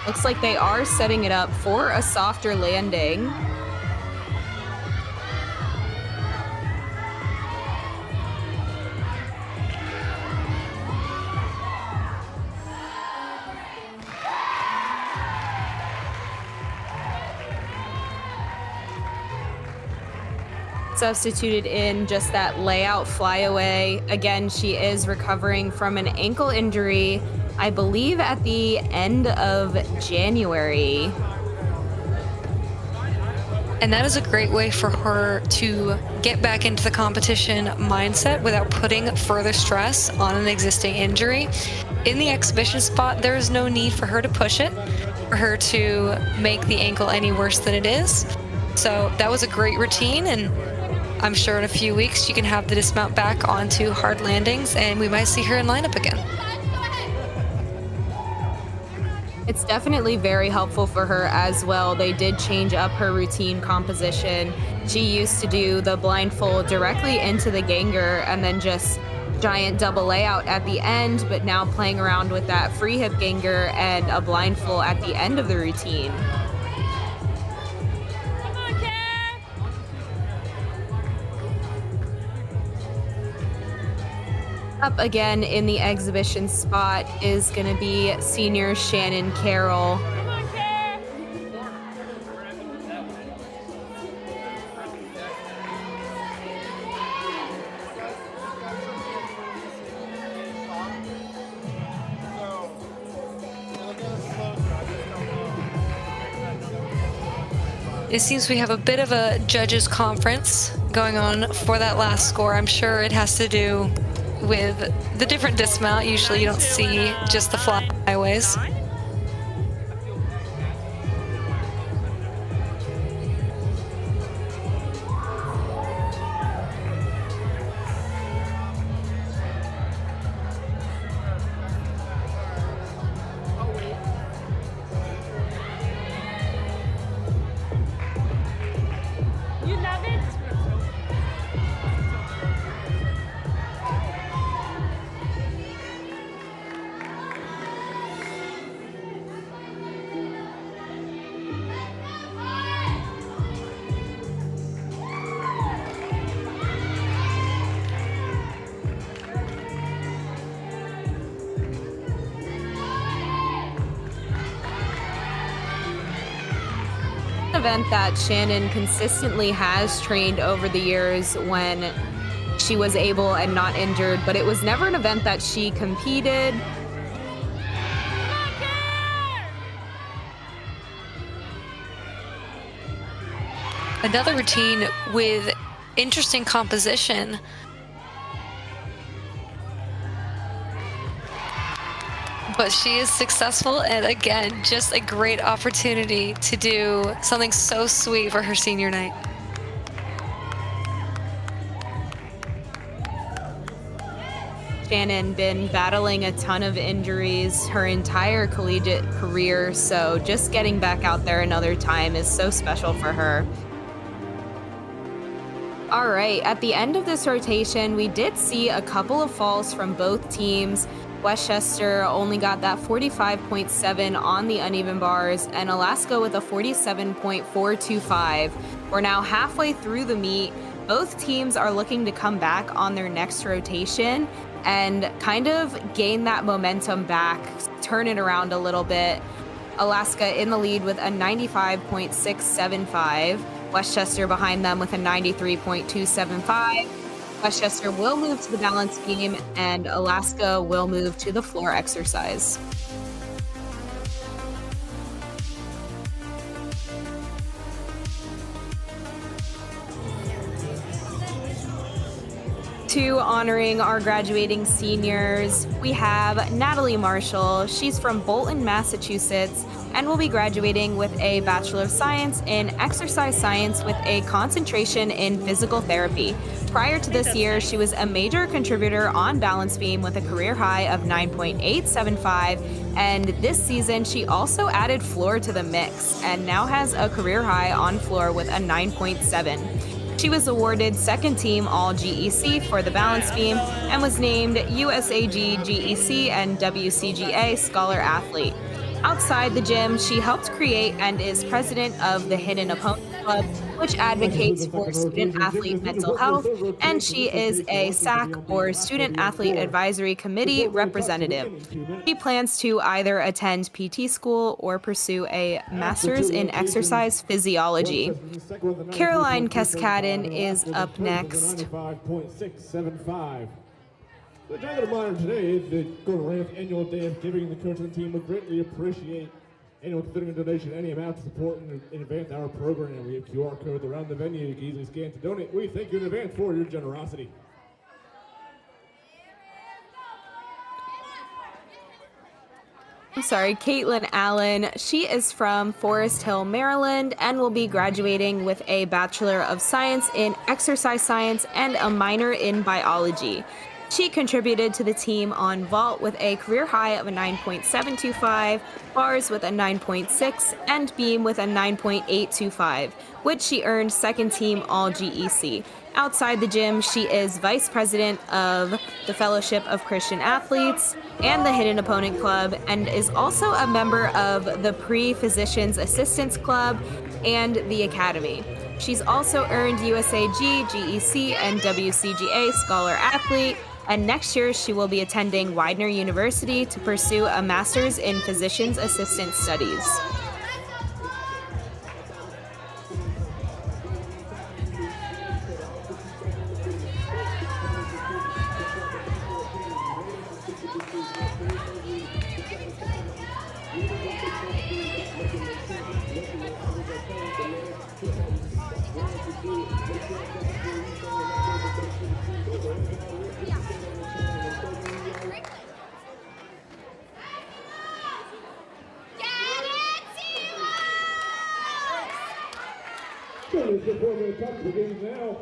Looks like they are setting it up for a softer landing. Substituted in just that layout flyaway. Again, she is recovering from an ankle injury, I believe at the end of January. And that is a great way for her to get back into the competition mindset without putting further stress on an existing injury. In the exhibition spot, there is no need for her to push it, for her to make the ankle any worse than it is. So that was a great routine, and I'm sure in a few weeks she can have the dismount back onto hard landings and we might see her in lineup again. It's definitely very helpful for her as well. They did change up her routine composition. She used to do the blindfold directly into the ganger and then just giant double layout at the end, but now playing around with that free hip ganger and a blind full at the end of the routine. Come on, Kat! Up again in the exhibition spot is going to be senior Shannon Carroll. Come on, Kat! It seems we have a bit of a judges conference going on for that last score. I'm sure it has to do with the different dismount. Usually you don't see just the flyaways. You love it? Event that Shannon consistently has trained over the years when she was able and not injured, but it was never an event that she competed. Another routine with interesting composition. But she is successful, and again, just a great opportunity to do something so sweet for her senior night. Shannon been battling a ton of injuries her entire collegiate career, so just getting back out there another time is so special for her. All right, at the end of this rotation, we did see a couple of falls from both teams. Westchester only got that 45.7 on the uneven bars, and Alaska with a 47.425. We're now halfway through the meet. Both teams are looking to come back on their next rotation and kind of gain that momentum back, turn it around a little bit. Alaska in the lead with a 95.675. Westchester behind them with a 93.275. Westchester will move to the balance beam, and Alaska will move to the floor exercise. To honoring our graduating seniors, we have Natalie Marshall. She's from Bolton, Massachusetts, and will be graduating with a Bachelor of Science in Exercise Science with a concentration in physical therapy. Prior to this year, she was a major contributor on balance beam with a career high of 9.875, and this season she also added floor to the mix and now has a career high on floor with a 9.7. She was awarded second team All GEC for the balance beam and was named USAG GEC and WCGA Scholar Athlete. Outside the gym, she helped create and is president of the Hidden Opponent Club, which advocates for student-athlete mental health, and she is a SAC, or Student Athlete Advisory Committee representative. She plans to either attend PT school or pursue a master's in exercise physiology. Caroline Cascadin is up next. The agenda reminder today is the Go to Rams annual day of giving. The coach and the team would greatly appreciate anyone considering a donation, any amount to support and advance our program. We have QR codes around the venue you can easily scan to donate. We thank you in advance for your generosity. Caitlin Allen. She is from Forest Hill, Maryland, and will be graduating with a Bachelor of Science in Exercise Science and a minor in Biology. She contributed to the team on vault with a career high of a 9.725, bars with a 9.6, and beam with a 9.825, which she earned second team All GEC. Outside the gym, she is vice president of the Fellowship of Christian Athletes and the Hidden Opponent Club, and is also a member of the Pre-Physicians Assistance Club and the Academy. She's also earned USAG, GEC, and WCGA Scholar Athlete, and next year she will be attending Widener University to pursue a master's in Physicians Assistant Studies. It's the 4-minute touch begins now.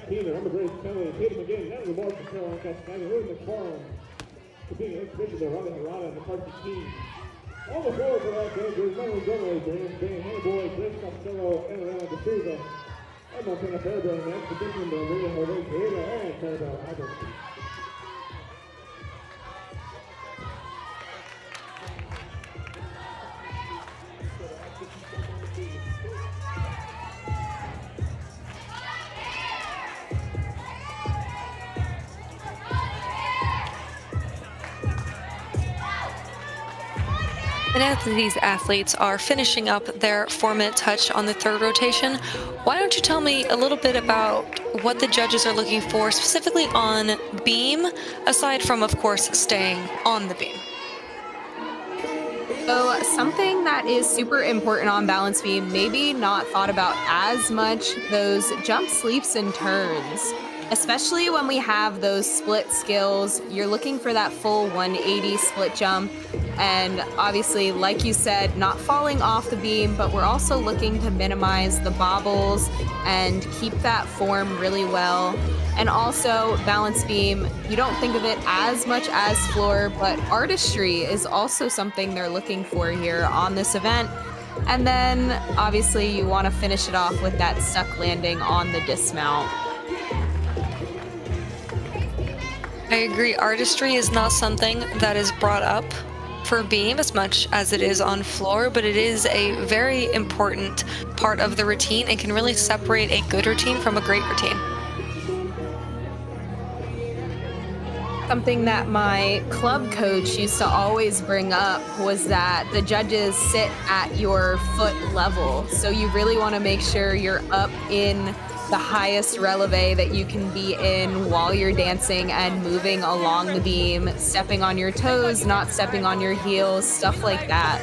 Number 3 Kelly, Tatum again, now the ball for Carolina Castaneda, Lou McFarland, competing against Michigan, Ronda Harada, and the McCarthy team. On the floor for that game, there's Melanie Dunley, Dan Hannibal, Chris Costello, and Elena D'Souza. And Montana Fairbairn, and that's the difference in Maria Jose Pereira and Fairbairn Albert. And as these athletes are finishing up their 4-minute touch on the third rotation, why don't you tell me a little bit about what the judges are looking for specifically on beam, aside from, of course, staying on the beam? So something that is super important on balance beam, maybe not thought about as much, those jump sweeps and turns. Especially when we have those split skills, you're looking for that full 180 split jump. And obviously, like you said, not falling off the beam, but we're also looking to minimize the bobbles and keep that form really well. And also, balance beam, you don't think of it as much as floor, but artistry is also something they're looking for here on this event. And then, obviously, you want to finish it off with that stuck landing on the dismount. I agree, artistry is not something that is brought up for beam as much as it is on floor, but it is a very important part of the routine and can really separate a good routine from a great routine. Something that my club coach used to always bring up was that the judges sit at your foot level. So you really want to make sure you're up in the highest releve that you can be in while you're dancing and moving along the beam, stepping on your toes, not stepping on your heels, stuff like that.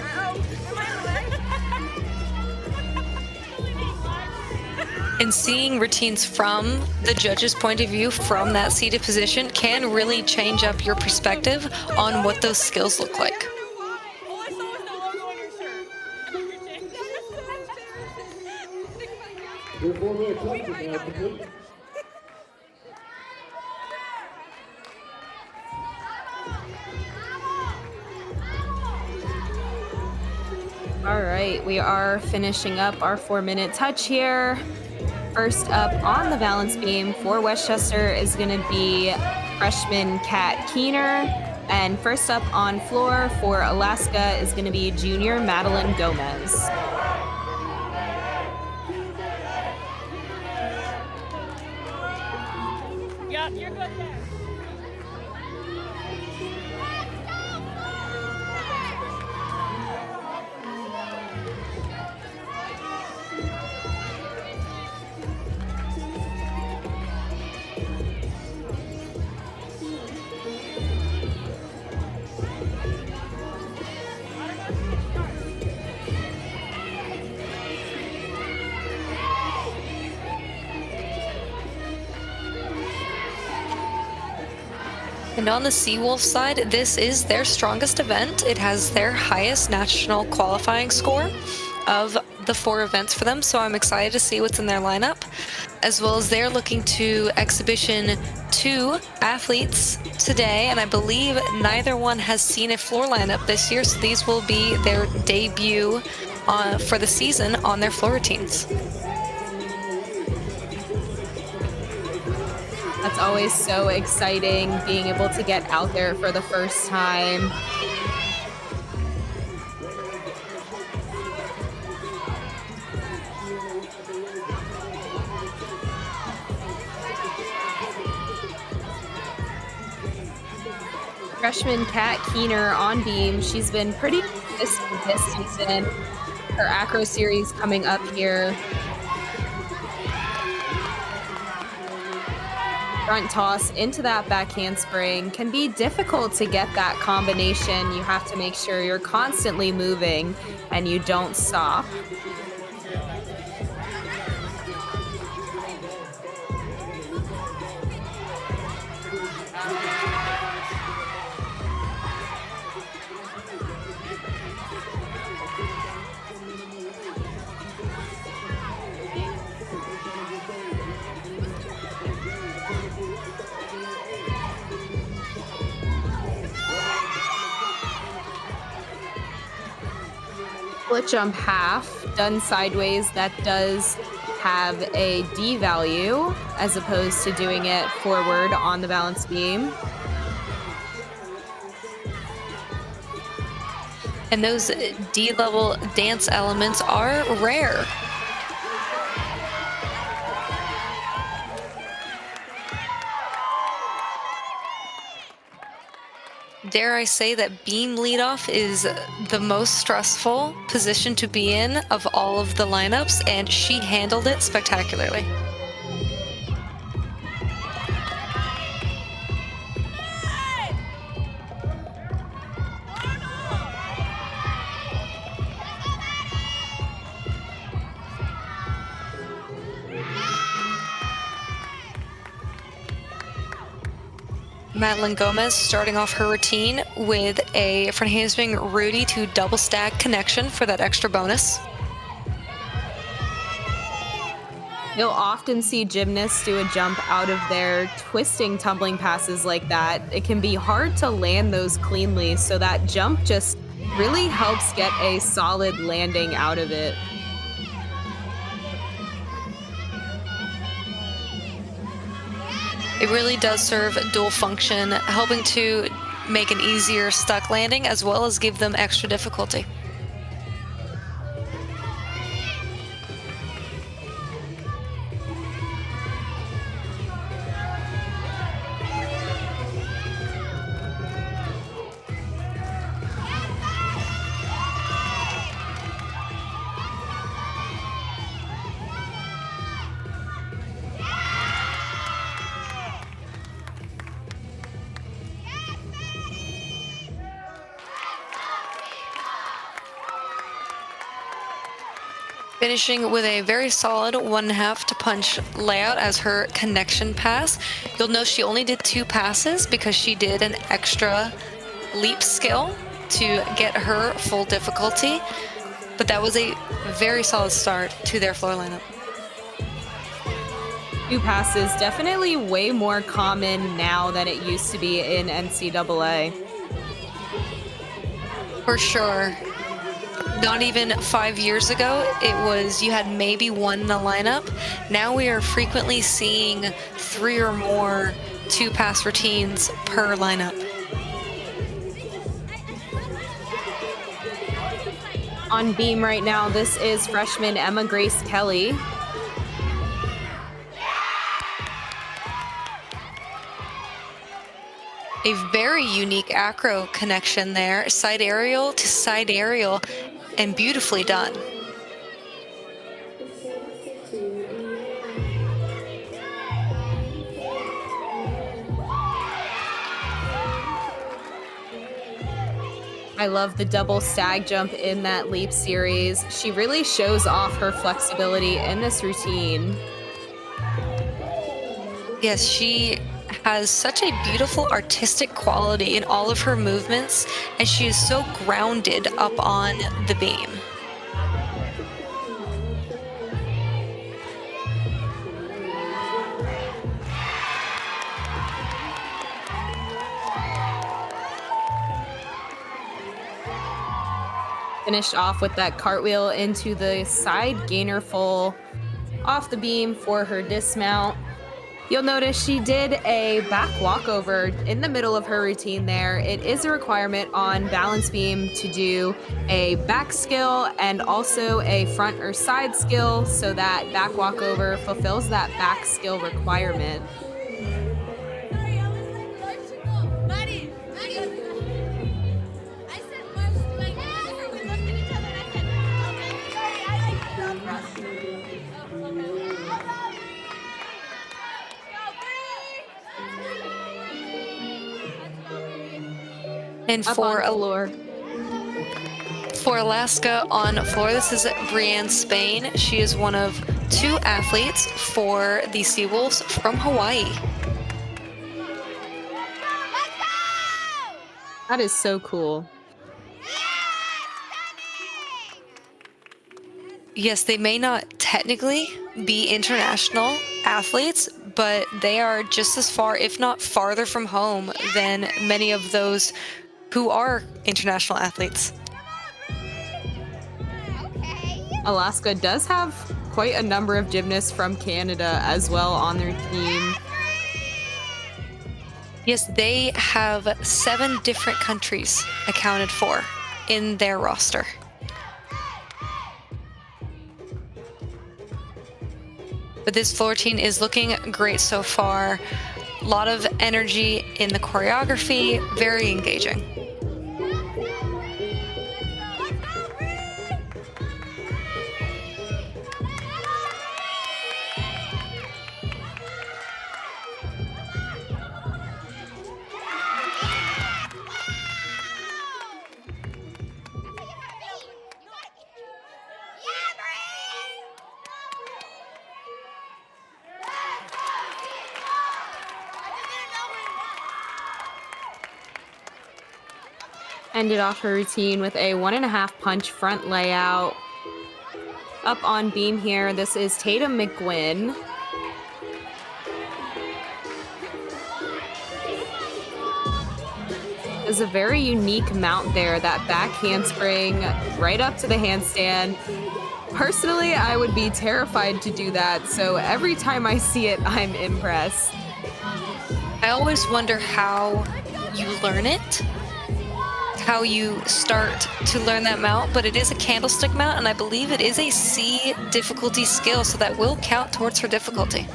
And seeing routines from the judge's point of view from that seated position can really change up your perspective on what those skills look like. All I saw was the logo on your shirt. And your chain. Your 4-minute clock is now complete. All right, we are finishing up our 4-minute touch here. First up on the balance beam for Westchester is going to be freshman Kat Keener. And first up on floor for Alaska is going to be junior Madeline Gomez. Yep, you're good there. And on the Seawolf side, this is their strongest event. It has their highest national qualifying score of the 4 events for them, so I'm excited to see what's in their lineup, as well as they're looking to exhibition 2 athletes today, and I believe neither one has seen a floor lineup this year, so these will be their debut for the season on their floor routines. That's always so exciting, being able to get out there for the first time. Freshman Kat Keener on beam. She's been pretty consistent this season. Her acro series coming up here. Front toss into that back handspring can be difficult to get that combination. You have to make sure you're constantly moving and you don't stop. Split jump half, done sideways, that does have a D value as opposed to doing it forward on the balance beam. And those D-level dance elements are rare. Dare I say that beam leadoff is the most stressful position to be in of all of the lineups, and she handled it spectacularly. Madeline Gomez starting off her routine with a front handspring Rudy to double stack connection for that extra bonus. You'll often see gymnasts do a jump out of their twisting tumbling passes like that. It can be hard to land those cleanly, so that jump just really helps get a solid landing out of it. It really does serve dual function, helping to make an easier stuck landing as well as give them extra difficulty. finishing with a very solid 1.5 to punch layout as her connection pass. You'll note she only did 2 passes because she did an extra leap skill to get her full difficulty, but that was a very solid start to their floor lineup. 2 passes, definitely way more common now than it used to be in NCAA. For sure. Not even 5 years ago, it was you had maybe 1 in the lineup. Now we are frequently seeing 3 or more 2-pass routines per lineup. On beam right now, this is freshman Emma Grace Kelly. A very unique acro connection there, side aerial to side aerial, and beautifully done. I love the double stag jump in that leap series. She really shows off her flexibility in this routine. Yes, she has such a beautiful artistic quality in all of her movements, and she is so grounded up on the beam. Finished off with that cartwheel into the side gainer full off the beam for her dismount. You'll notice she did a back walkover in the middle of her routine there. It is a requirement on balance beam to do a back skill and also a front or side skill, so that back walkover fulfills that back skill requirement. Sorry, I was like, Maddie. I said, Marsh, do I get it? We looked at each other and I said, okay, sorry, I like to go across. Oh, okay. And Up for on floor. For Alaska on floor, this is Brianne Spain. She is one of 2 athletes for the Seawolves from Hawaii. That is so cool. Yes, they may not technically be international athletes, but they are just as far, if not farther from home than many of those who are international athletes. Alaska does have quite a number of gymnasts from Canada as well on their team. Yes, they have 7 different countries accounted for in their roster. But this floor routine is looking great so far. A lot of energy in the choreography, very engaging. Ended off her routine with a 1.5 punch front layout. Up on beam here, this is Tatum McGuinn. There's a very unique mount there, that back handspring right up to the handstand. Personally, I would be terrified to do that, so every time I see it, I'm impressed. I always wonder how you learn it, how you start to learn that mount, but it is a candlestick mount, and I believe it is a C difficulty skill, so that will count towards her difficulty.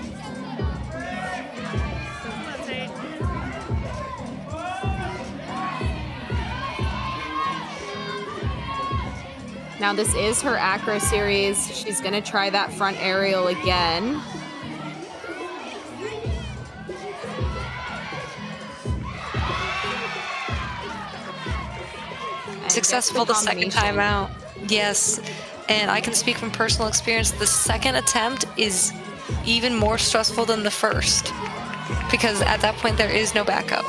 Now this is her acro series. She's gonna try that front aerial again. Successful the second time out. Yes, And I can speak from personal experience, the second attempt is even more stressful than the first, because at that point there is no backup.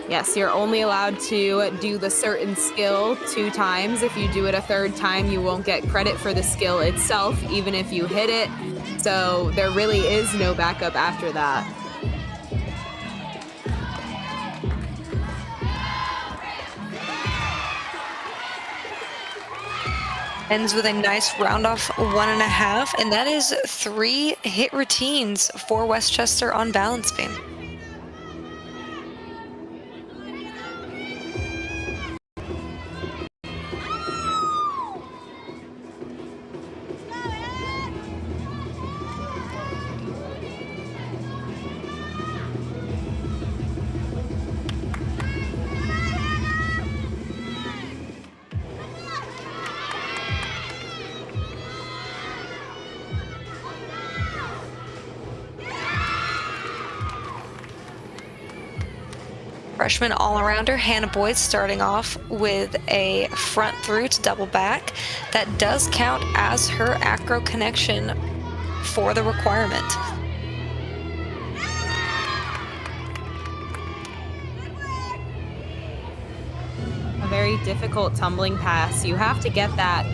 Yes, you're only allowed to do the certain skill 2 times. If you do it a 3rd time, you won't get credit for the skill itself, even if you hit it. So there really is no backup after that. Ends with a nice round off 1.5, and that is 3 hit routines for Westchester on balance beam. Freshman all-arounder Hannah Boyd starting off with a front through to double back. That does count as her acro connection for the requirement. A very difficult tumbling pass. You have to get that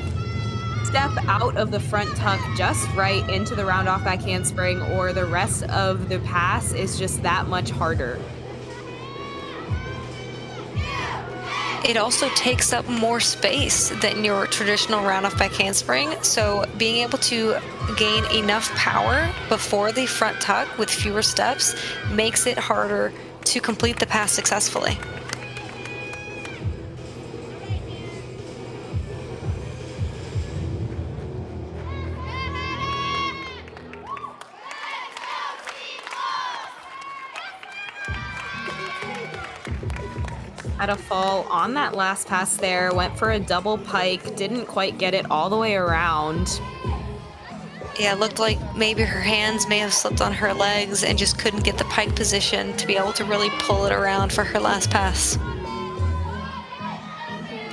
step out of the front tuck just right into the round off back handspring, or the rest of the pass is just that much harder. It also takes up more space than your traditional round off back handspring, so being able to gain enough power before the front tuck with fewer steps makes it harder to complete the pass successfully. Had a fall on that last pass there, went for a double pike, didn't quite get it all the way around. Yeah, it looked like maybe her hands may have slipped on her legs and just couldn't get the pike position to be able to really pull it around for her last pass.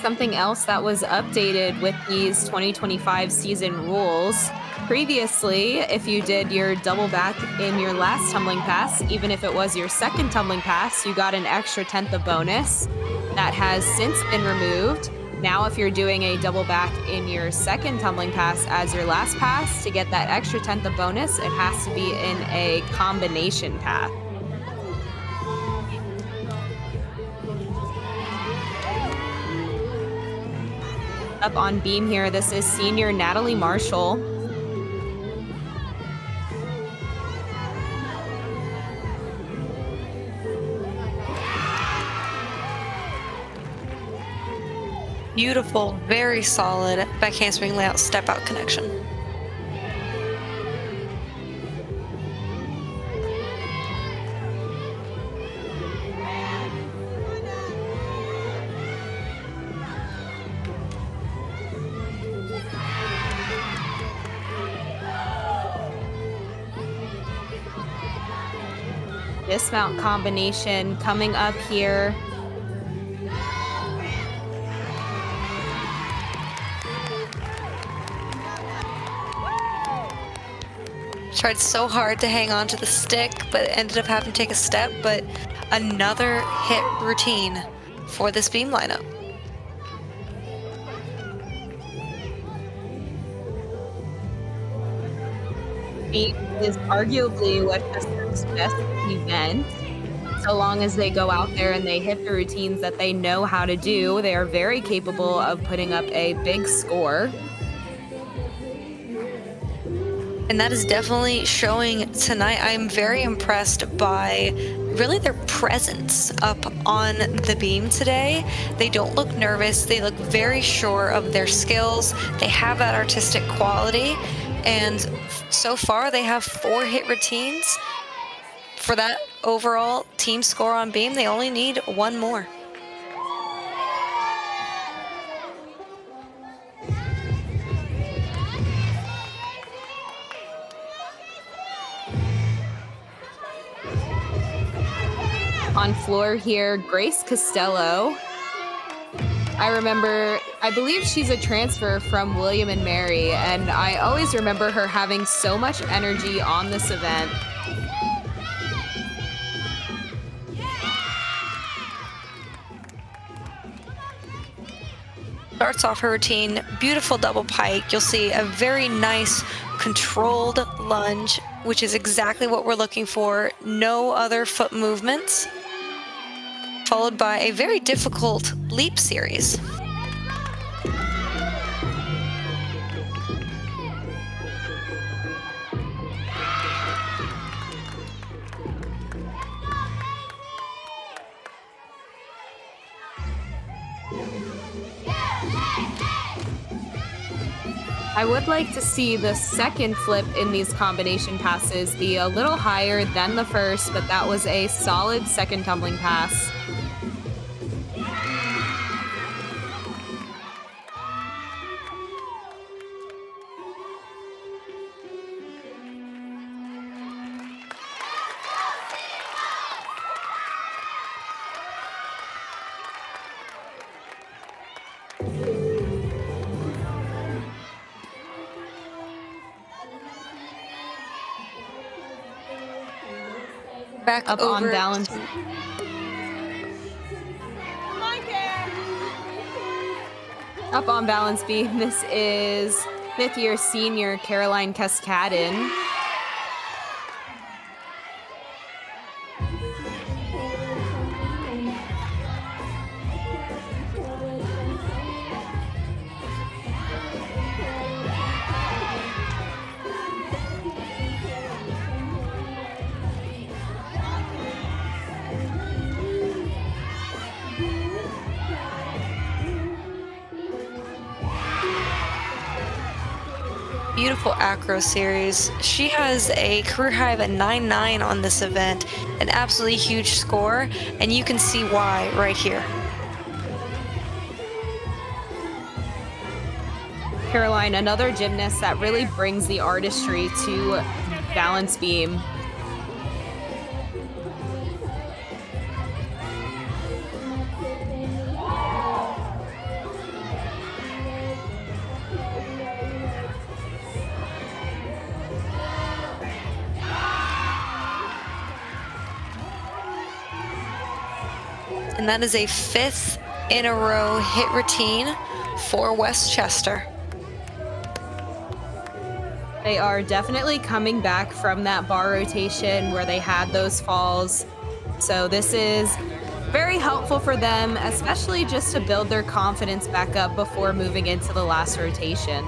Something else that was updated with these 2025 season rules. Previously, if you did your double back in your last tumbling pass, even if it was your second tumbling pass, you got an extra 1/10 of bonus. That has since been removed. Now, if you're doing a double back in your second tumbling pass as your last pass, to get that extra 1/10 of bonus, it has to be in a combination pass. Up on beam here, this is senior Natalie Marshall. Beautiful, very solid back handspring layout step out connection. Dismount combination coming up here. Tried so hard to hang on to the stick, but ended up having to take a step, but another hit routine for this beam lineup. Beam is arguably Westchester's best event. So long as they go out there and they hit the routines that they know how to do, they are very capable of putting up a big score. And that is definitely showing tonight. I'm very impressed by really their presence up on the beam today. They don't look nervous. They look very sure of their skills. They have that artistic quality. And so far they have 4 hit routines. For that overall team score on beam, they only need 1 more. On floor here, Grace Costello. I remember, I believe she's a transfer from William and Mary, and I always remember her having so much energy on this event. Starts off her routine, beautiful double pike. You'll see a very nice controlled lunge, which is exactly what we're looking for. No other foot movements, followed by a very difficult leap series. I would like to see the second flip in these combination passes be a little higher than the first, but that was a solid second tumbling pass. Back Up over on balance. Come on, Karen. Up on balance beam, this is fifth-year senior Caroline Cascadin. Beautiful acro series. She has a career high of a 9.9 on this event, an absolutely huge score, and you can see why right here. Caroline, another gymnast that really brings the artistry to balance beam. And that is a 5th in a row hit routine for Westchester. They are definitely coming back from that bar rotation where they had those falls. So this is very helpful for them, especially just to build their confidence back up before moving into the last rotation.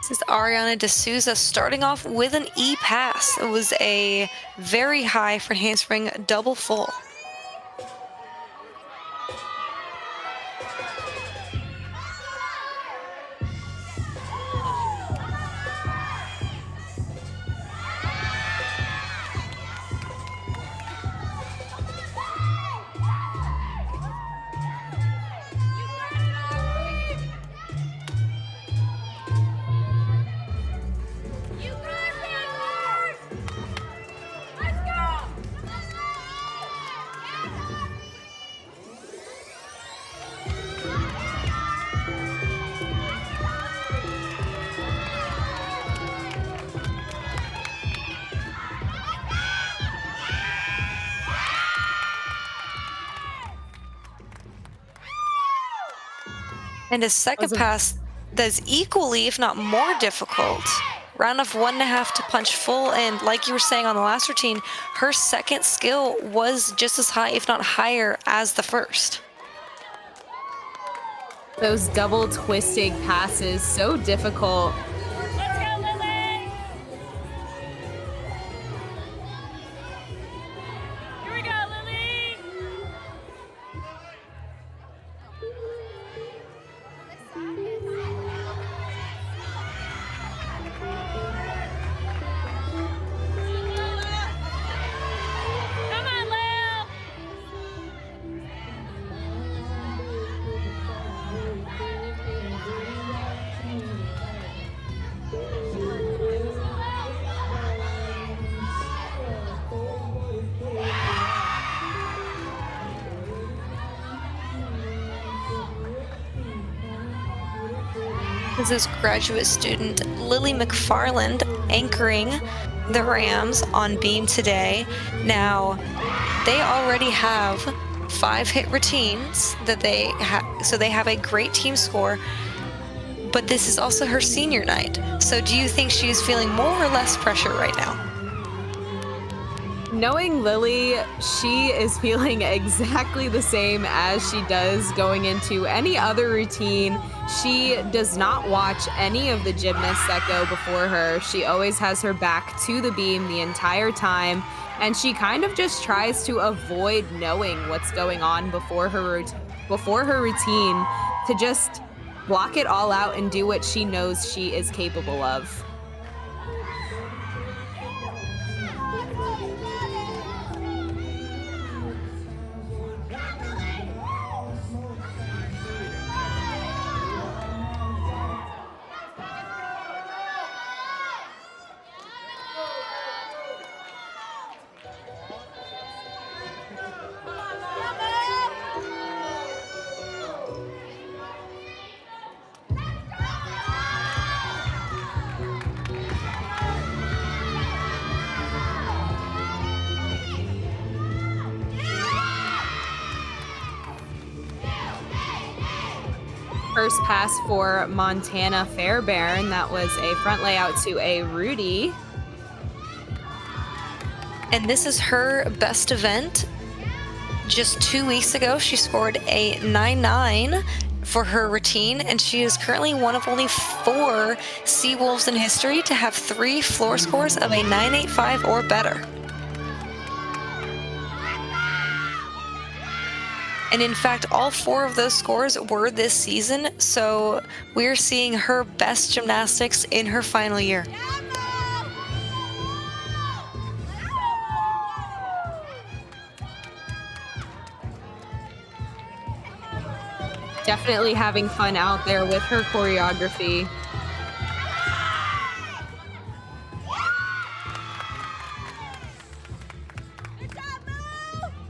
This is Ariana D'Souza starting off with an E pass. It was a very high for handspring double full. And a second pass that's equally, if not more difficult. round of 1.5 to punch full, and like you were saying on the last routine, her second skill was just as high, if not higher, as the first. Those double twisting passes, so difficult. Let's go, Lily! Here we go, Lily! Come on, Lil! This is graduate student Lily McFarland anchoring the Rams on beam today. Now, they already have 5 hit routines that they so they have a great team score, but this is also her senior night. So do you think she's feeling more or less pressure right now? Knowing Lily, she is feeling exactly the same as she does going into any other routine. She does not watch any of the gymnasts that go before her. She always has her back to the beam the entire time, and she kind of just tries to avoid knowing what's going on before her routine to just block it all out and do what she knows she is capable of. First pass for Montana Fairbairn. That was a front layout to a Rudy. And this is her best event. Just 2 weeks ago, she scored a 9.9 for her routine, and she is currently one of only 4 Seawolves in history to have 3 floor scores of a 9.85 or better. And in fact, all 4 of those scores were this season, so we're seeing her best gymnastics in her final year. Definitely having fun out there with her choreography.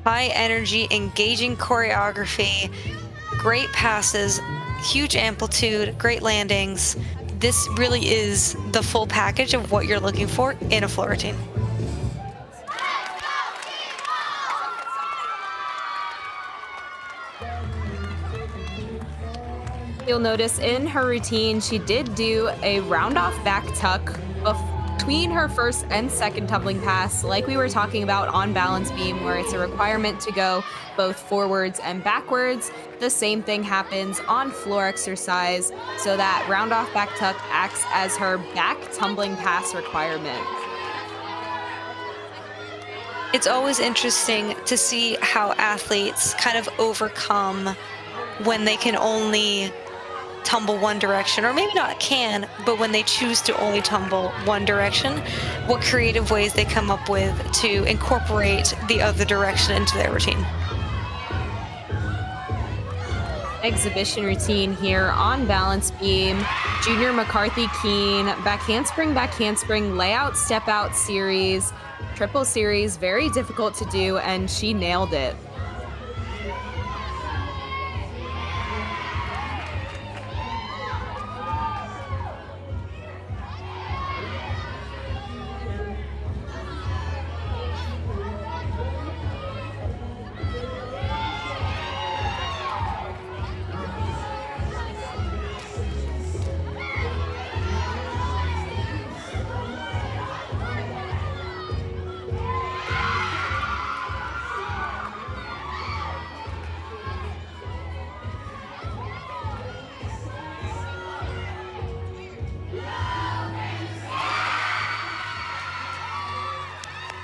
High energy, engaging choreography, great passes, huge amplitude, great landings. This really is the full package of what you're looking for in a floor routine. You'll notice in her routine, she did do a round-off back tuck between her first and second tumbling pass, like we were talking about on balance beam, where it's a requirement to go both forwards and backwards. The same thing happens on floor exercise, so that round-off back tuck acts as her back tumbling pass requirement. It's always interesting to see how athletes kind of overcome when they can only tumble one direction, or maybe not can, but when they choose to only tumble one direction, what creative ways they come up with to incorporate the other direction into their routine. Exhibition routine here on balance beam. Junior McCarthy Keene, back handspring, layout, step out series, triple series, very difficult to do, and she nailed it.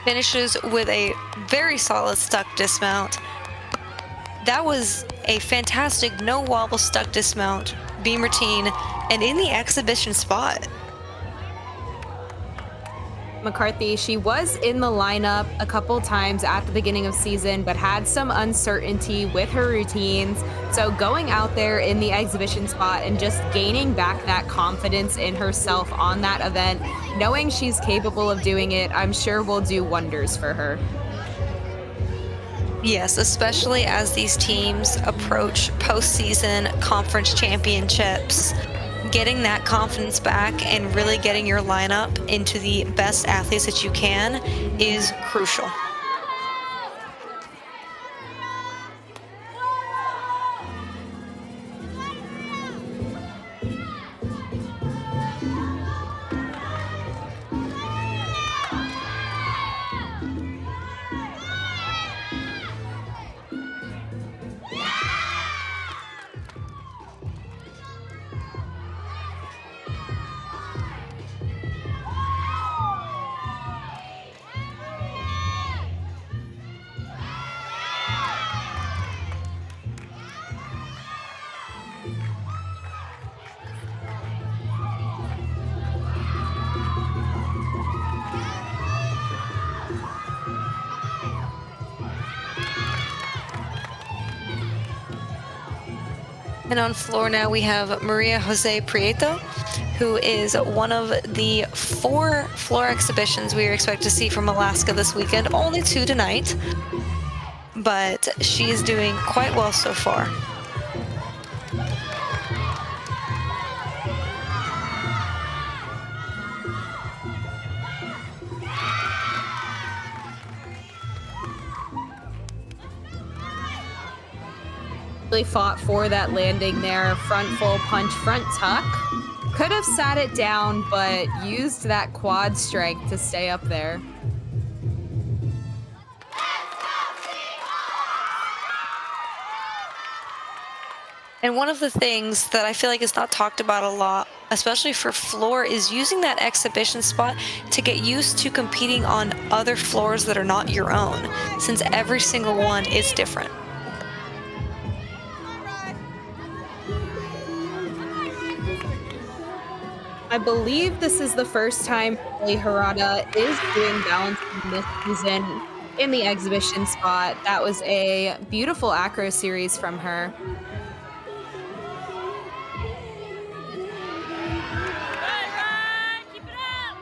Finishes with a very solid stuck dismount. That was a fantastic no wobble stuck dismount, beam routine, and in the exhibition spot. McCarthy, she was in the lineup a couple times at the beginning of season, but had some uncertainty with her routines. So going out there in the exhibition spot and just gaining back that confidence in herself on that event, knowing she's capable of doing it, I'm sure will do wonders for her. Yes, especially as these teams approach postseason conference championships. Getting that confidence back and really getting your lineup into the best athletes that you can is crucial. And on floor now we have Maria Jose Prieto, who is one of the 4 floor exhibitions we expect to see from Alaska this weekend. Only 2 tonight, but she is doing quite well so far. Really fought for that landing there, front full punch, front tuck. Could have sat it down, but used that quad strength to stay up there. And one of the things that I feel like is not talked about a lot, especially for floor, is using that exhibition spot to get used to competing on other floors that are not your own, since every single one is different. I believe this is the first time Lee Harada is doing balancing this season in the exhibition spot. That was a beautiful acro series from her. Keep it up!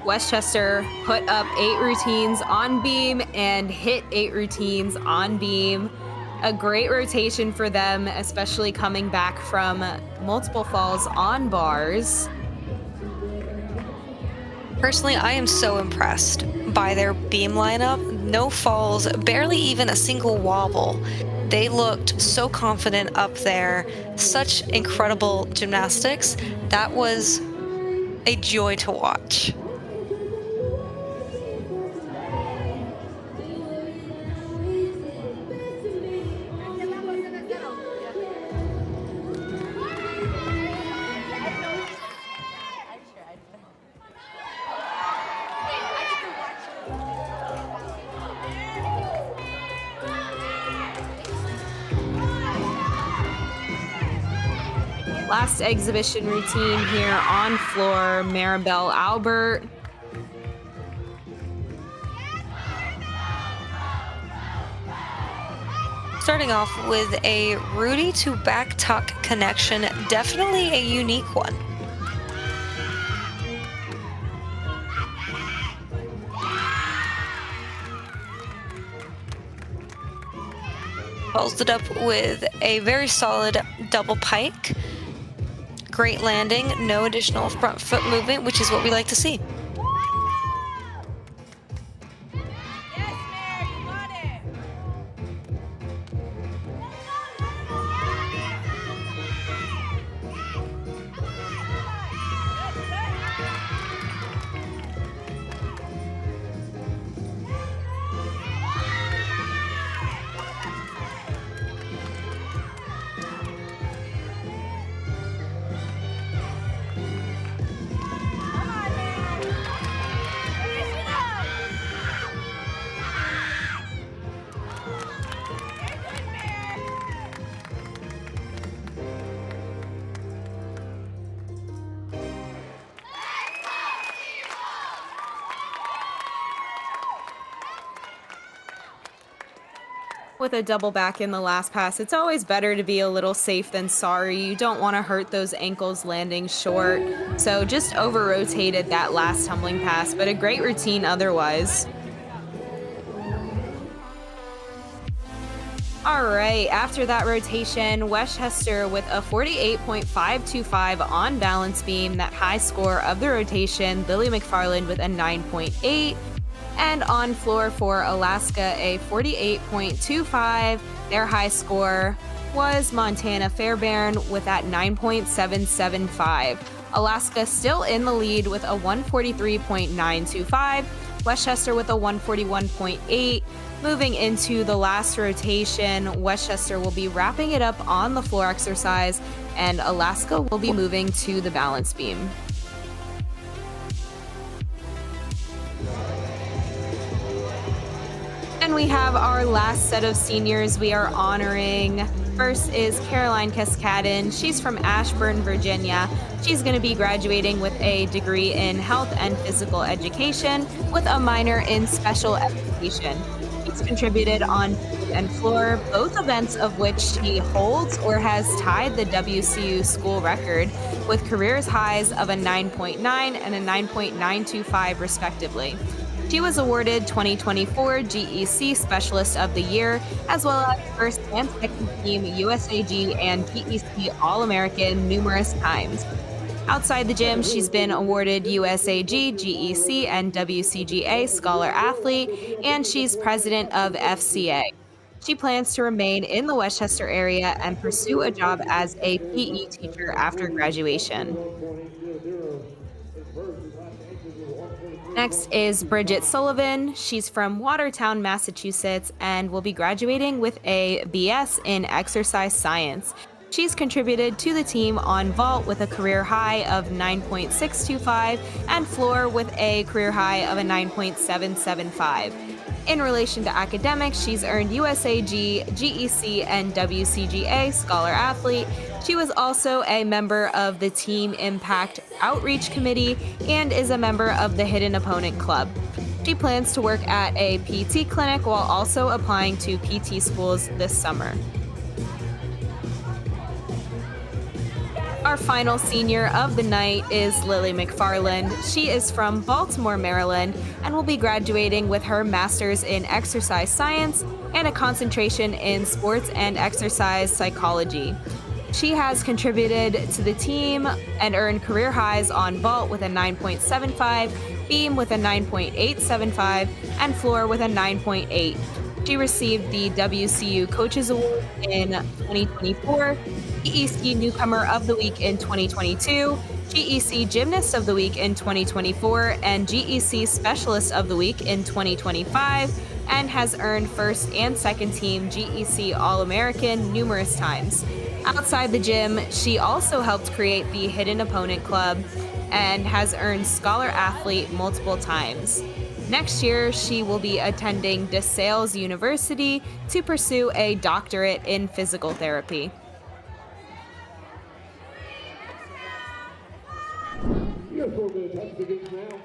Westchester put up 8 routines on beam and hit 8 routines on beam. A great rotation for them, especially coming back from multiple falls on bars. Personally, I am so impressed by their beam lineup. No falls, barely even a single wobble. They looked so confident up there. Such incredible gymnastics. That was a joy to watch. Last exhibition routine here on floor, Maribel Albert. Starting off with a Rudy to back tuck connection, definitely a unique one. follows it up with a very solid double pike. Great landing, no additional front foot movement, which is what we like to see. Yes, Mary, you got it. Come on, man. Finish it up. You're good, Mary. With a double back in the last pass, it's always better to be a little safe than sorry. You don't want to hurt those ankles landing short. So just over-rotated that last tumbling pass, but a great routine otherwise. All right, after that rotation, Westchester with a 48.525 on balance beam, that high score of the rotation. Lily McFarland with a 9.8. And on floor for Alaska, a 48.25. Their high score was Montana Fairbairn with that 9.775. Alaska still in the lead with a 143.925. Westchester with a 141.8. Moving into the last rotation, Westchester will be wrapping it up on the floor exercise, and Alaska will be moving to the balance beam. And we have our last set of seniors we are honoring. First is Caroline Cascadin. She's from Ashburn, Virginia. She's going to be graduating with a degree in health and physical education with a minor in special education. She's contributed on field and floor, both events of which she holds or has tied the WCU school record with careers highs of a 9.9 and a 9.925 respectively. She was awarded 2024 GEC Specialist of the Year, as well as first and second team USAG and GEC All-American numerous times. Outside the gym, she's been awarded USAG, GEC, and WCGA Scholar Athlete, and she's president of FCA. She plans to remain in the Westchester area and pursue a job as a PE teacher after graduation. Next is Bridget Sullivan. She's from Watertown, Massachusetts, and will be graduating with a BS in exercise science. She's contributed to the team on vault with a career high of 9.625 and floor with a career high of a 9.775. In relation to academics, she's earned USAG, GEC, and WCGA Scholar Athlete. She was also a member of the Team Impact Outreach Committee and is a member of the Hidden Opponent Club. She plans to work at a PT clinic while also applying to PT schools this summer. Our final senior of the night is Lily McFarland. She is from Baltimore, Maryland, and will be graduating with her master's in exercise science and a concentration in sports and exercise psychology. She has contributed to the team and earned career highs on vault with a 9.75, beam with a 9.875, and floor with a 9.8. She received the WCU Coaches Award in 2024, GEC Newcomer of the Week in 2022, GEC Gymnast of the Week in 2024, and GEC Specialist of the Week in 2025, and has earned first and second team GEC All-American numerous times. Outside the gym, she also helped create the Hidden Opponent Club and has earned Scholar Athlete multiple times. Next year, she will be attending DeSales University to pursue a doctorate in physical therapy. You got 4 minutes left to begin now.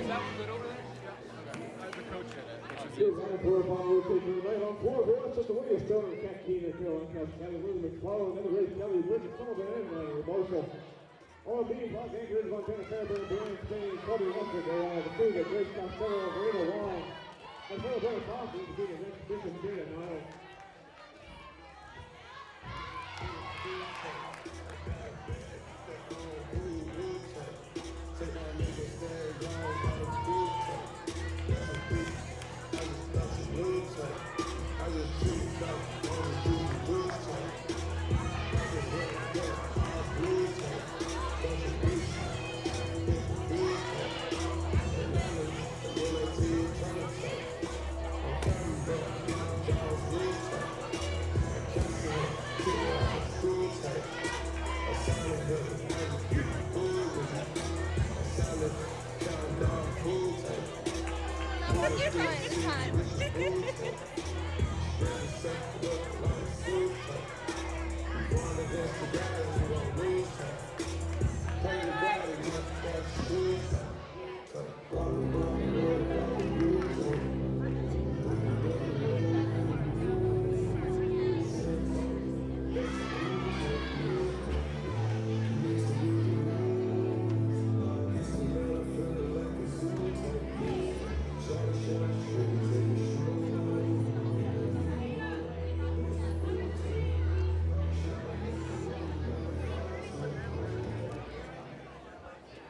Is that good over there? Yeah. Okay. The coach did it. Here's on for a final rotation tonight on floor. Virtius, the Williams Stoner, Cat Keener, Carolyn Cass, Kelly, Lily McFarland, and the race Kelly, Bridget Sullivan, and Emotional. On B, Block Anchorage, Montana, Fairburn, Brian, Spain, Cody Westergaard, the Cougar, Grace Costello, Marina Long, and Fairburn Boston, to be the next Bishop Data 9. Your first time.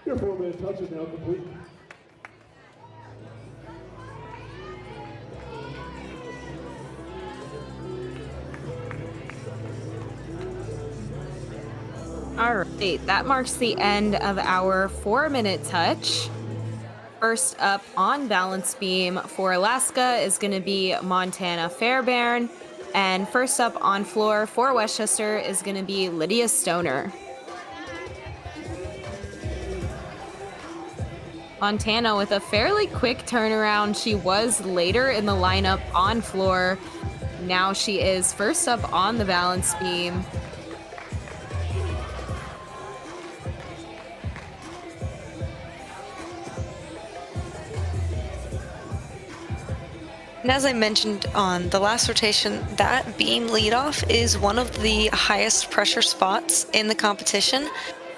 Your 4-minute touch is now complete. All right, that marks the end of our 4-minute touch. First up on balance beam for Alaska is going to be Montana Fairbairn. And first up on floor for Westchester is going to be Lydia Stoner. Montana with a fairly quick turnaround. She was later in the lineup on floor. Now she is first up on the balance beam. And as I mentioned on the last rotation, that beam leadoff is one of the highest pressure spots in the competition.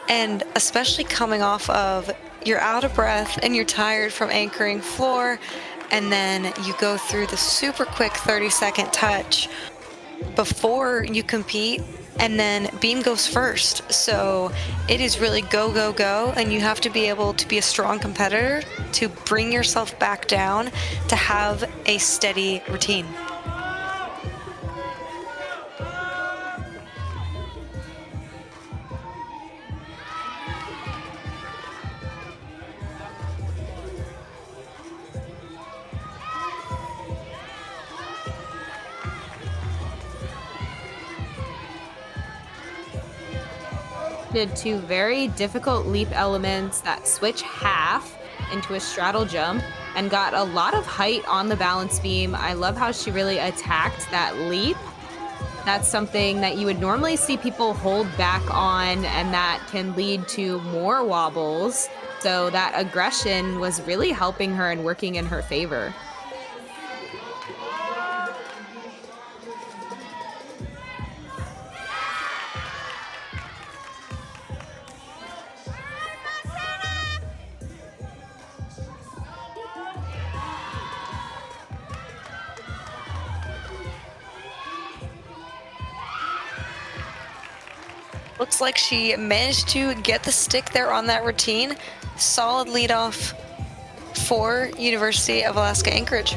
And especially coming off of you're out of breath and you're tired from anchoring floor, and then you go through the super quick 30-second touch before you compete, and then beam goes first. So it is really go, go, go, and you have to be able to be a strong competitor to bring yourself back down to have a steady routine. Did two very difficult leap elements that switch half into a straddle jump and got a lot of height on the balance beam. I love how she really attacked that leap. That's something that you would normally see people hold back on, and that can lead to more wobbles. So that aggression was really helping her and working in her favor. Looks like she managed to get the stick there on that routine. Solid lead off for University of Alaska Anchorage.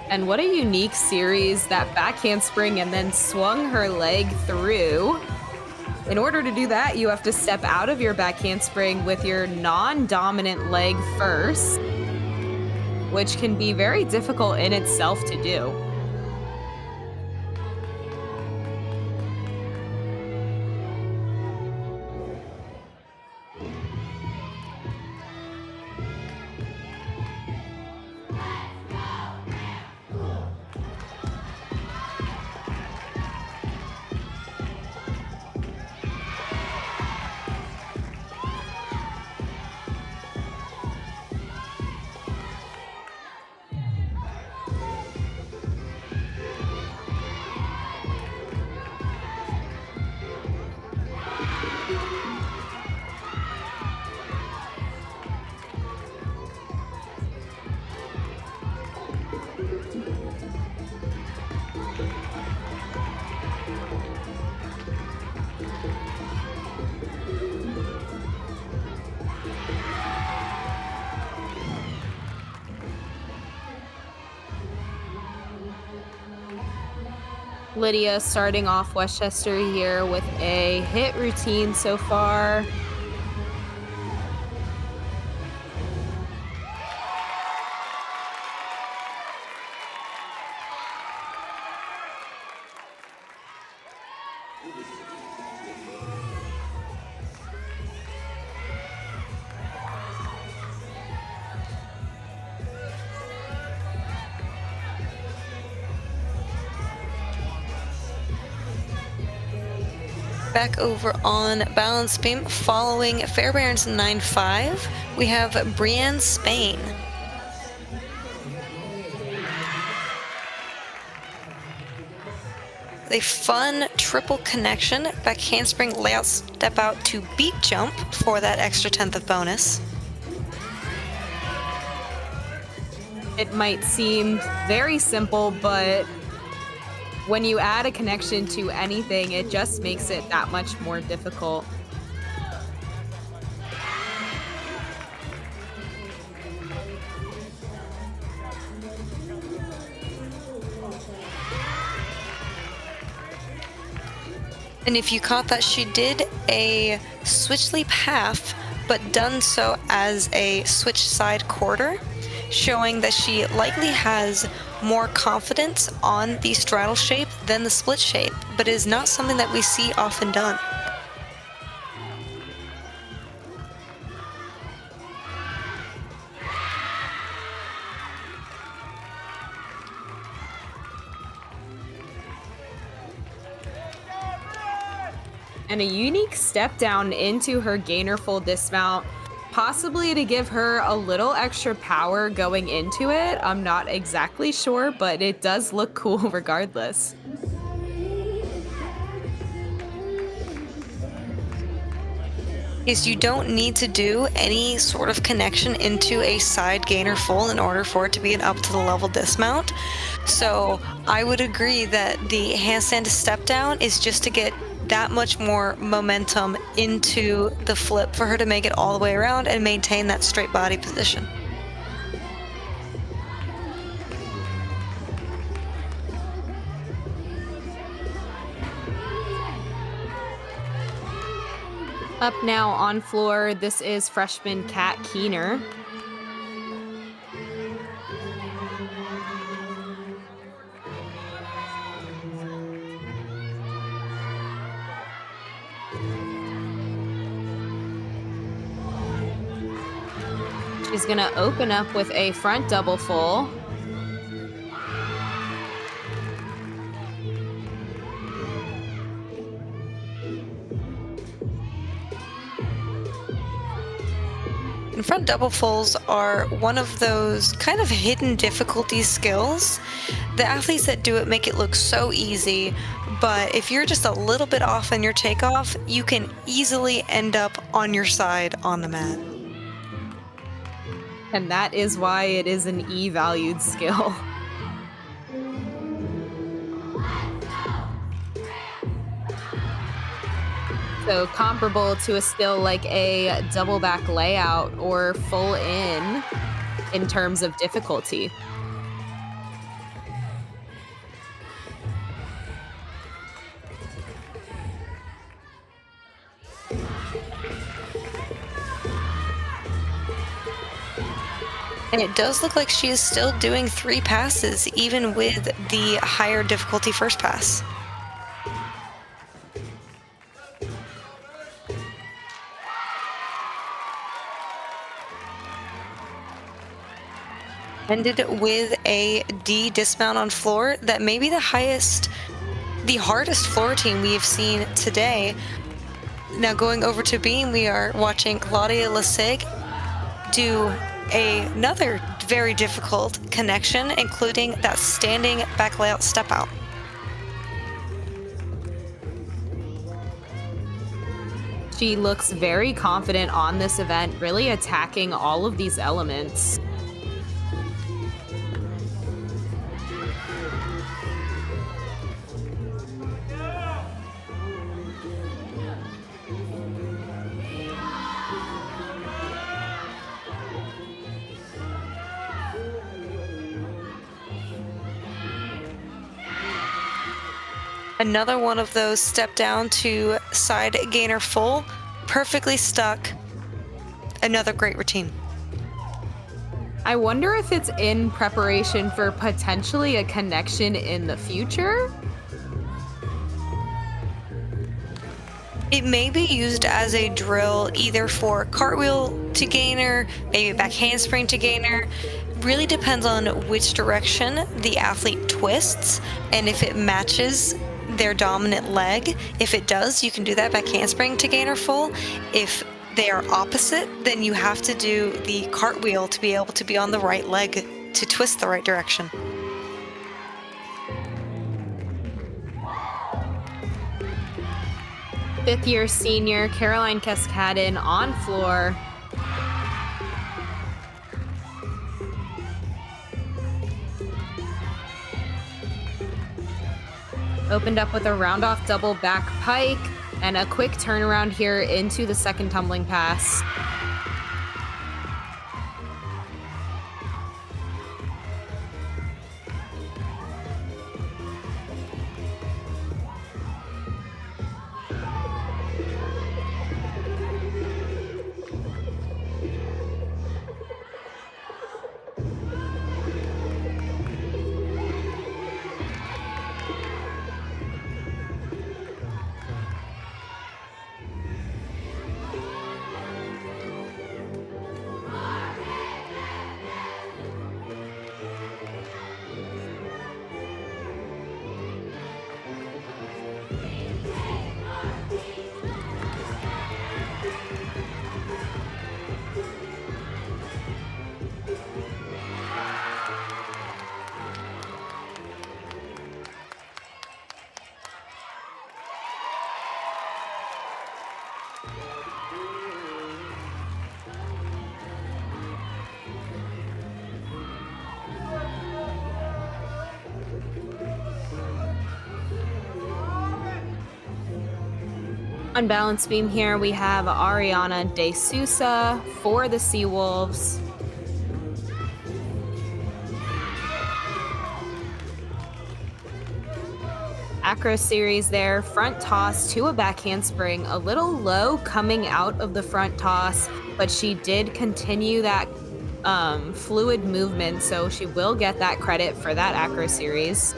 And what a unique series, that back handspring and then swung her leg through. In order to do that, you have to step out of your back handspring with your non-dominant leg first, which can be very difficult in itself to do. Lydia starting off Westchester here with a hit routine so far. Back over on balance beam, following Fairbairn's 9.5, we have Brienne Spain. A fun triple connection, back handspring layout step out to beat jump for that extra 10th of bonus. It might seem very simple, but when you add a connection to anything, it just makes it that much more difficult. And if you caught that, she did a switch leap half, but done so as a switch side quarter, showing that she likely has more confidence on the straddle shape than the split shape, but is not something that we see often done. And a unique step down into her gainer full dismount, possibly to give her a little extra power going into it. I'm not exactly sure, but it does look cool regardless. Is you don't need to do any sort of connection into a side gainer full in order for it to be an up to the level dismount. So I would agree that the handstand to step down is just to get that much more momentum into the flip for her to make it all the way around and maintain that straight body position. Up now on floor, this is freshman Kat Keener. She's gonna open up with a front double full. And front double fulls are one of those kind of hidden difficulty skills. The athletes that do it make it look so easy, but if you're just a little bit off on your takeoff, you can easily end up on your side on the mat. And that is why it is an E-valued skill. So comparable to a skill like a double back layout or full in terms of difficulty. And it does look like she is still doing 3 passes, even with the higher difficulty first pass. Ended with a D dismount on floor. That may be the hardest floor routine we have seen today. Now going over to beam, we are watching Claudia Lasig do another very difficult connection, including that standing back layout step out. She looks very confident on this event, really attacking all of these elements. Another one of those step down to side gainer full, perfectly stuck. Another great routine. I wonder if it's in preparation for potentially a connection in the future? It may be used as a drill either for cartwheel to gainer, maybe back handspring to gainer. Really depends on which direction the athlete twists and if it matches their dominant leg. If it does, you can do that back handspring to gainer full. If they are opposite, then you have to do the cartwheel to be able to be on the right leg to twist the right direction. Fifth-year senior Caroline Cascadin on floor. Opened up with a round-off double back pike and a quick turnaround here into the second tumbling pass. On balance beam here, we have Ariana De Sousa for the Seawolves. Acro series there, front toss to a back handspring, a little low coming out of the front toss, but she did continue that fluid movement, so she will get that credit for that acro series.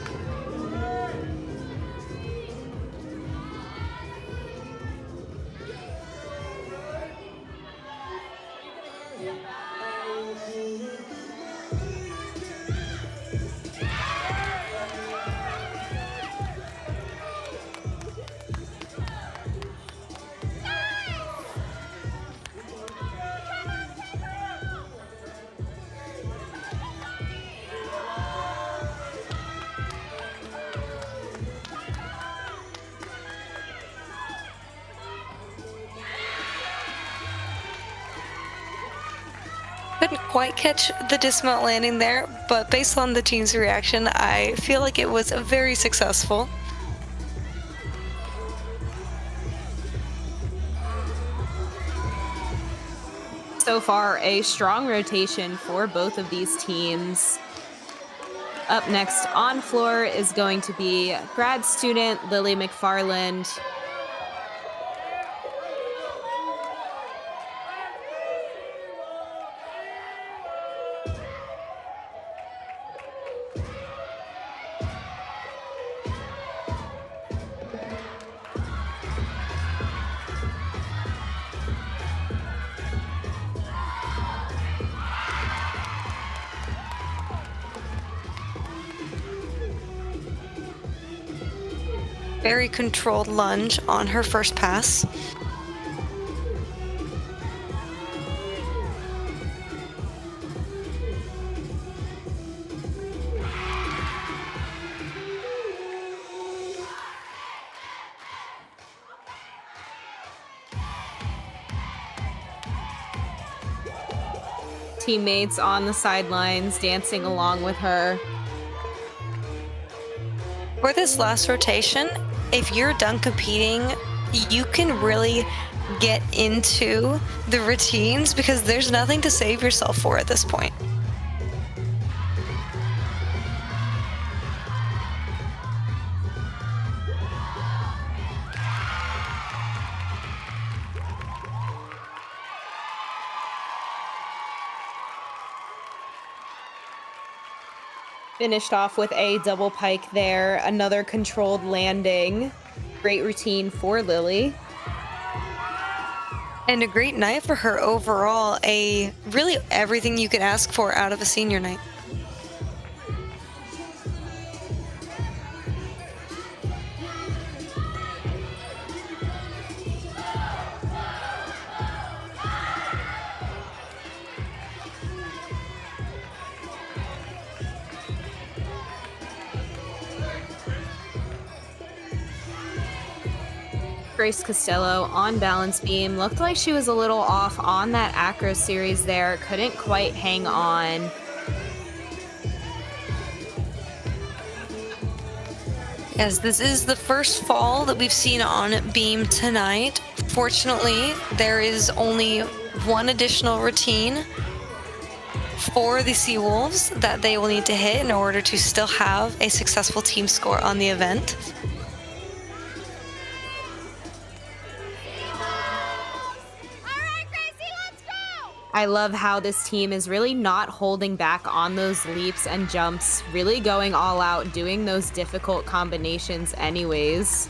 Couldn't quite catch the dismount landing there, but based on the team's reaction, I feel like it was very successful. so far a strong rotation for both of these teams. Up next on floor is going to be grad student Lily McFarland. Very controlled lunge on her first pass. Teammates on the sidelines dancing along with her. For this last rotation, if you're done competing, you can really get into the routines because there's nothing to save yourself for at this point. Finished off with a double pike there, another controlled landing. Great routine for Lily. And a great night for her overall. Really everything you could ask for out of a senior night. Grace Costello on balance beam. Looked like she was a little off on that acro series there. Couldn't quite hang on. Yes, this is the first fall that we've seen on beam tonight. Fortunately, there is only one additional routine for the Seawolves that they will need to hit in order to still have a successful team score on the event. I love how this team is really not holding back on those leaps and jumps, really going all out, doing those difficult combinations anyways.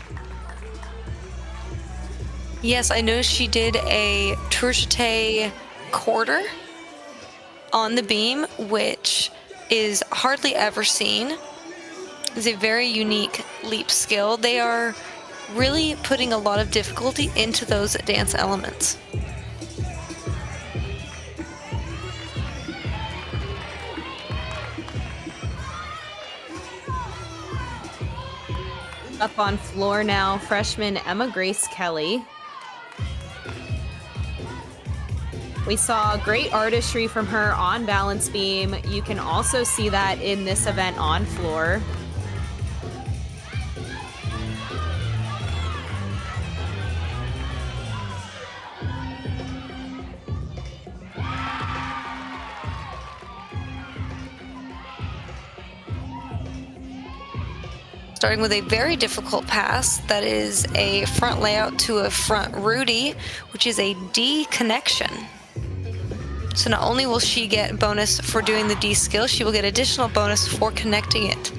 Yes, I know she did a touriste quarter on the beam, which is hardly ever seen. It's a very unique leap skill. They are really putting a lot of difficulty into those dance elements. Up on floor now, freshman Emma Grace Kelly. We saw great artistry from her on balance beam. You can also see that in this event on floor. Starting with a very difficult pass that is a front layout to a front Rudy, which is a D connection. So not only will she get bonus for doing the D skill, she will get additional bonus for connecting it.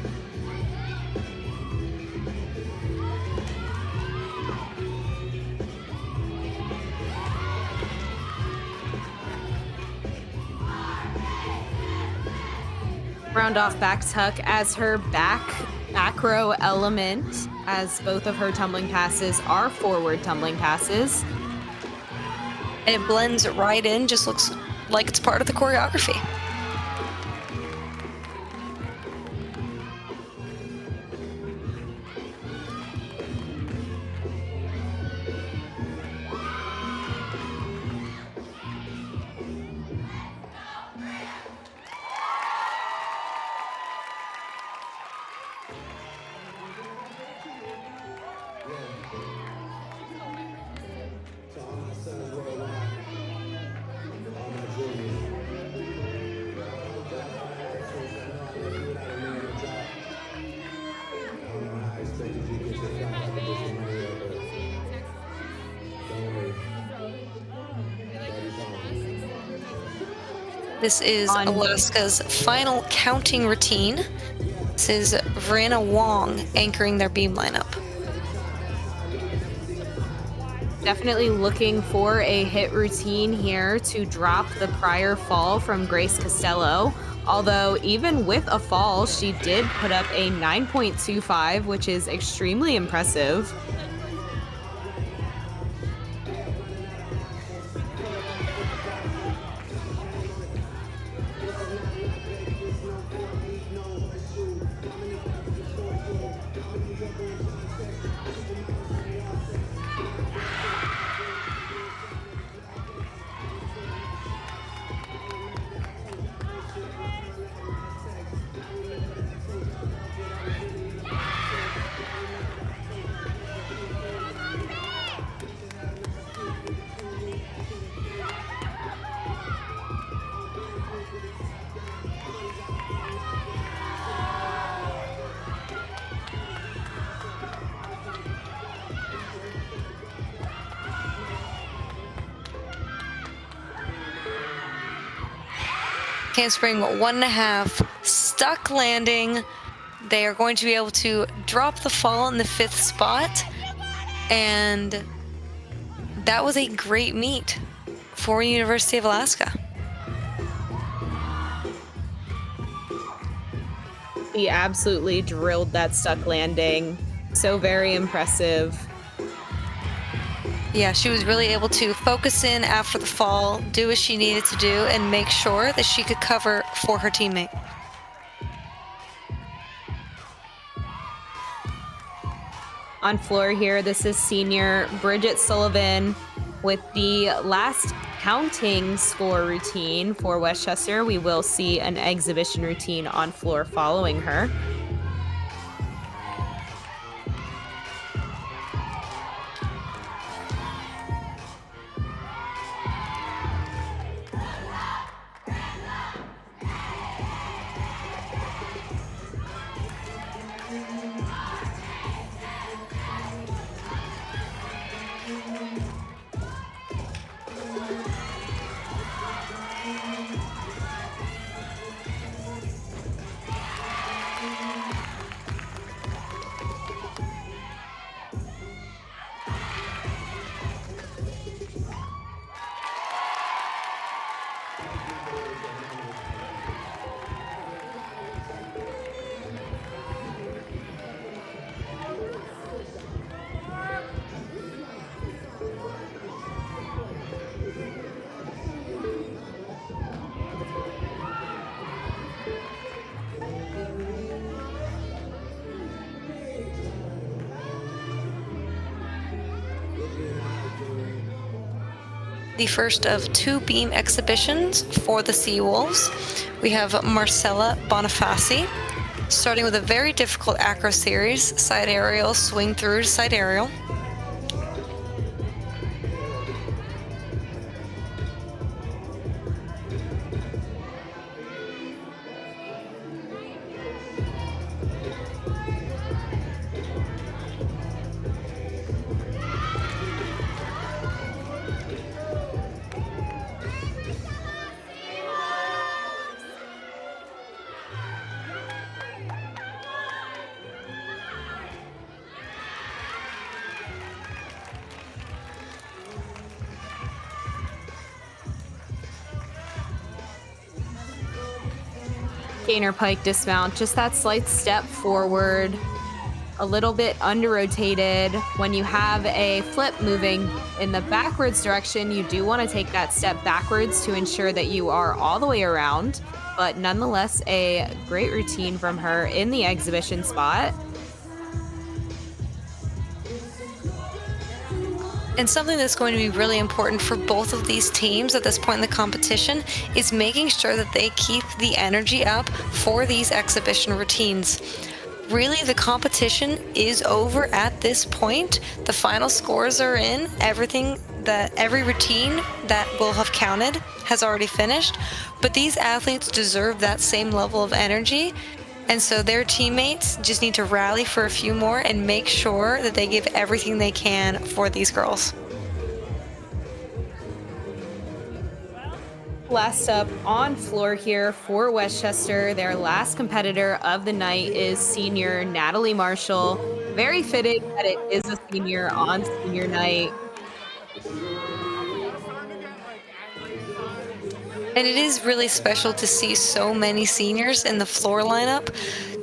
Round off back tuck as her back acro element, as both of her tumbling passes are forward tumbling passes. And it blends right in, just looks like it's part of the choreography. This is Alaska's final counting routine. This is Verena Wong anchoring their beam lineup. Definitely looking for a hit routine here to drop the prior fall from Grace Costello. Although even with a fall, she did put up a 9.25, which is extremely impressive. Handspring 1.5, stuck landing. They are going to be able to drop the fall in the 5th spot. And that was a great meet for University of Alaska. He absolutely drilled that stuck landing. So very impressive. Yeah, she was really able to focus in after the fall, do what she needed to do, and make sure that she could cover for her teammate. On floor here, this is senior Bridget Sullivan with the last counting score routine for Westchester. We will see an exhibition routine on floor following her. The first of 2 beam exhibitions for the Seawolves. We have Marcella Bonifaci, starting with a very difficult acro series, side aerial, swing through to side aerial. Gainer pike dismount, just that slight step forward, a little bit under rotated. When you have a flip moving in the backwards direction, you do want to take that step backwards to ensure that you are all the way around. But nonetheless, a great routine from her in the exhibition spot. And something that's going to be really important for both of these teams at this point in the competition is making sure that they keep the energy up for these exhibition routines. Really, the competition is over at this point. The final scores are in. Every routine that will have counted has already finished. But these athletes deserve that same level of energy. And so their teammates just need to rally for a few more and make sure that they give everything they can for these girls. Last up on floor here for Westchester, their last competitor of the night is senior Natalie Marshall. Very fitting that it is a senior on senior night. And it is really special to see so many seniors in the floor lineup.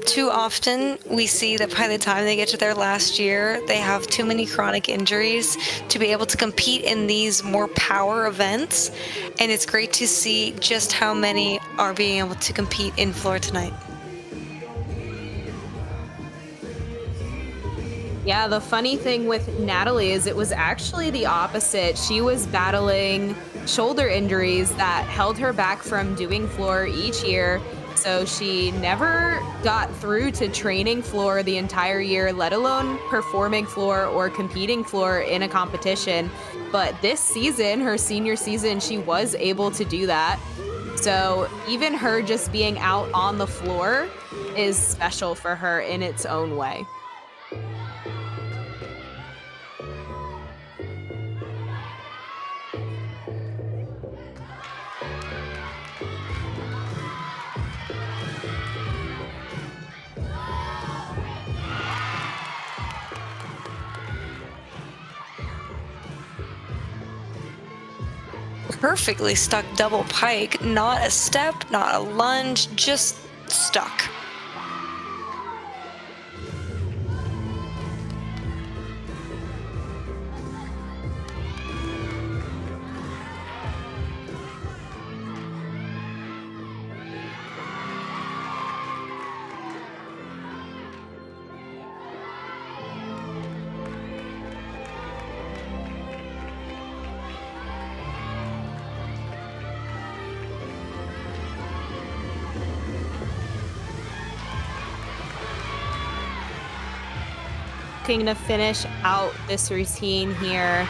Too often we see that by the time they get to their last year, they have too many chronic injuries to be able to compete in these more power events. And it's great to see just how many are being able to compete in floor tonight. Yeah, the funny thing with Natalie is it was actually the opposite. She was battling shoulder injuries that held her back from doing floor each year. So she never got through to training floor the entire year, let alone performing floor or competing floor in a competition. But this season, her senior season, she was able to do that. So even her just being out on the floor is special for her in its own way. Perfectly stuck double pike, not a step, not a lunge, just stuck. Looking to finish out this routine here.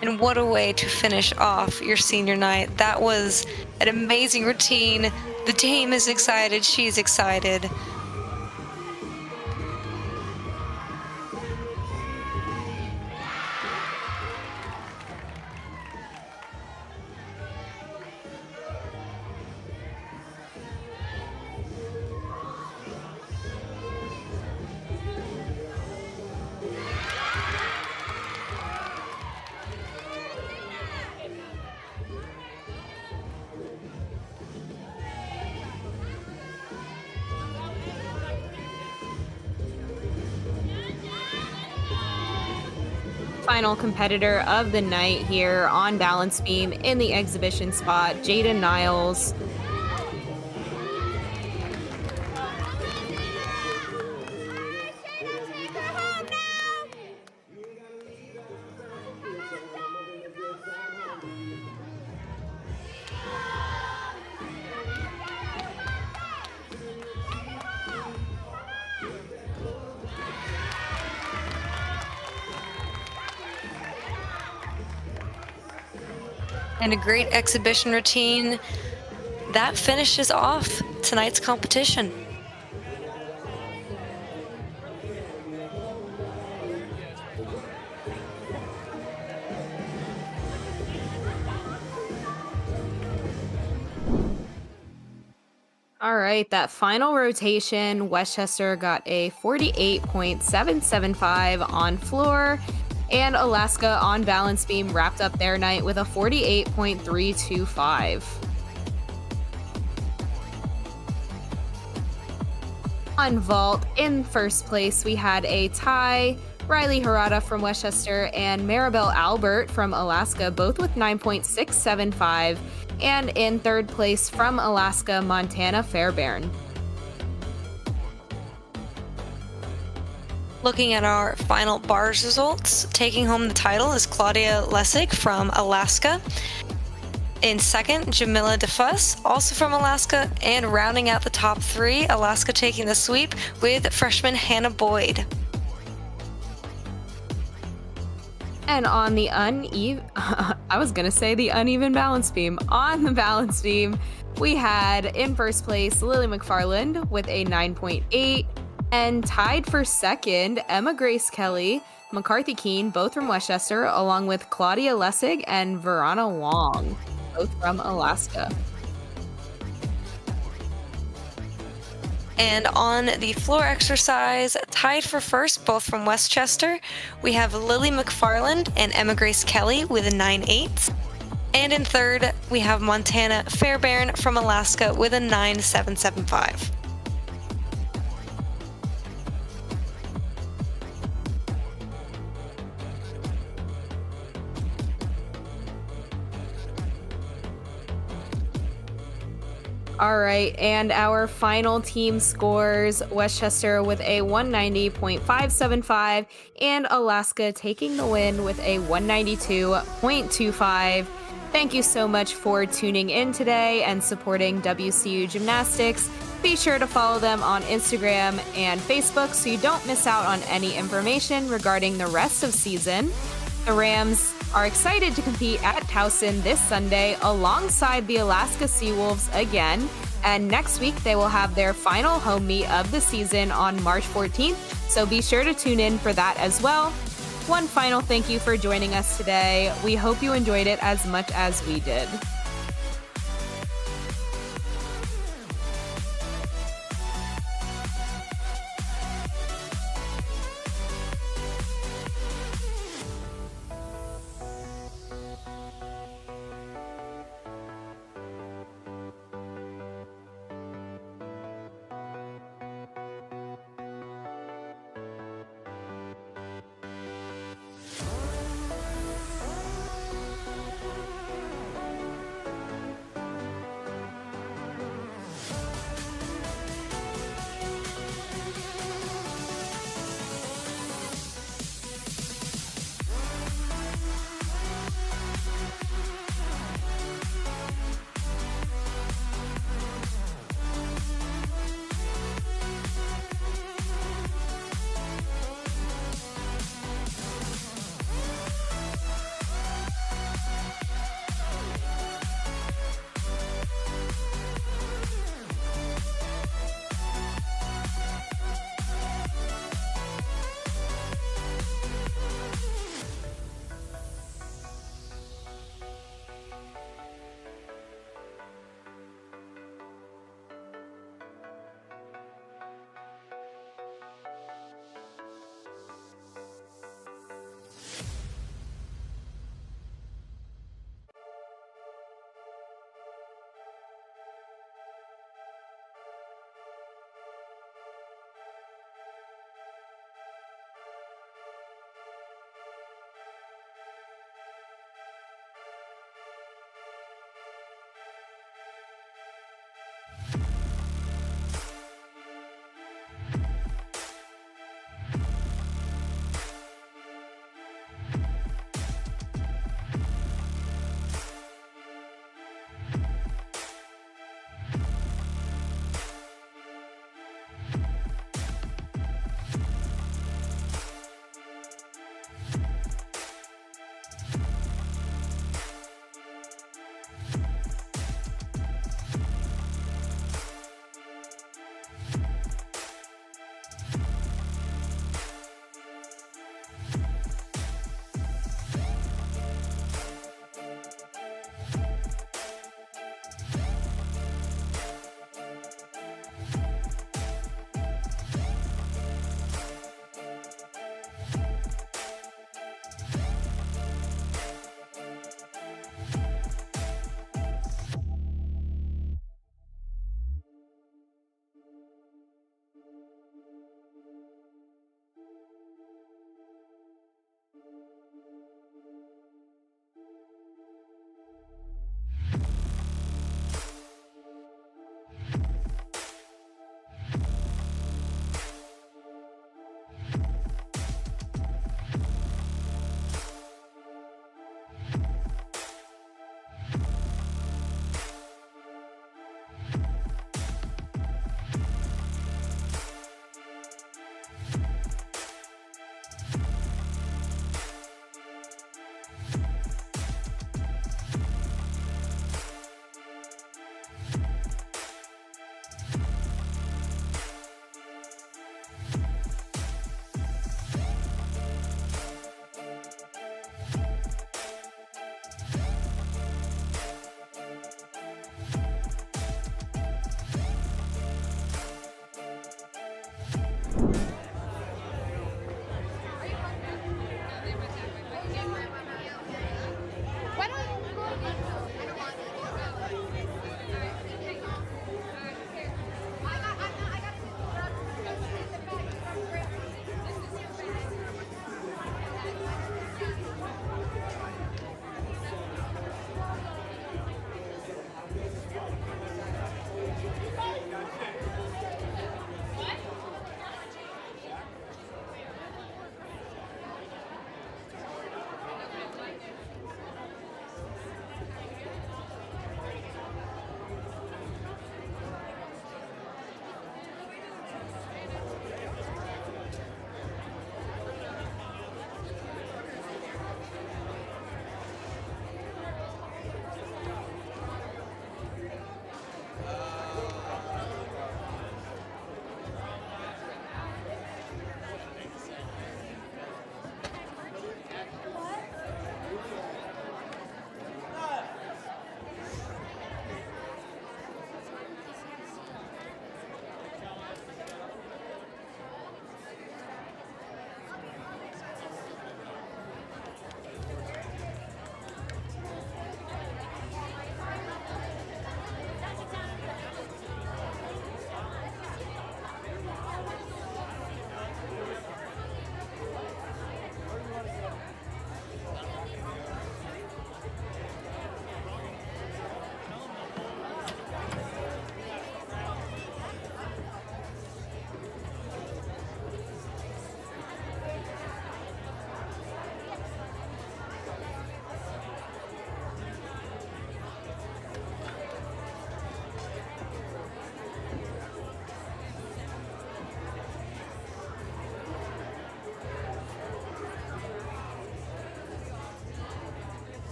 And what a way to finish off your senior night. That was an amazing routine. The team is excited, she's excited. Final competitor of the night here on balance beam in the exhibition spot, Jada Niles. And a great exhibition routine. That finishes off tonight's competition. All right, that final rotation, Westchester got a 48.775 on floor, and Alaska on balance beam wrapped up their night with a 48.325. On vault, in first place, we had a tie. Riley Harada from Westchester and Maribel Albert from Alaska, both with 9.675. And in third place from Alaska, Montana Fairbairn. Looking at our final bars results, taking home the title is Claudia Lessig from Alaska. In second, Jamila DeFuss, also from Alaska. And rounding out the top three, Alaska taking the sweep with freshman Hannah Boyd. And on the I was gonna say the uneven balance beam. On the balance beam, we had in first place Lily McFarland with a 9.8, and tied for second, Emma Grace Kelly, McCarthy Keene, both from Westchester, along with Claudia Lessig and Verana Wong, both from Alaska. And on the floor exercise, tied for first, both from Westchester, we have Lily McFarland and Emma Grace Kelly with a 9.8. And in third, we have Montana Fairbairn from Alaska with a 9.775. All right, and our final team scores, Westchester with a 190.575 and Alaska taking the win with a 192.25. Thank you so much for tuning in today and supporting WCU Gymnastics. Be sure to follow them on Instagram and Facebook so you don't miss out on any information regarding the rest of season. The Rams are excited to compete at Towson this Sunday alongside the Alaska Seawolves again. And next week, they will have their final home meet of the season on March 14th. So be sure to tune in for that as well. One final thank you for joining us today. We hope you enjoyed it as much as we did.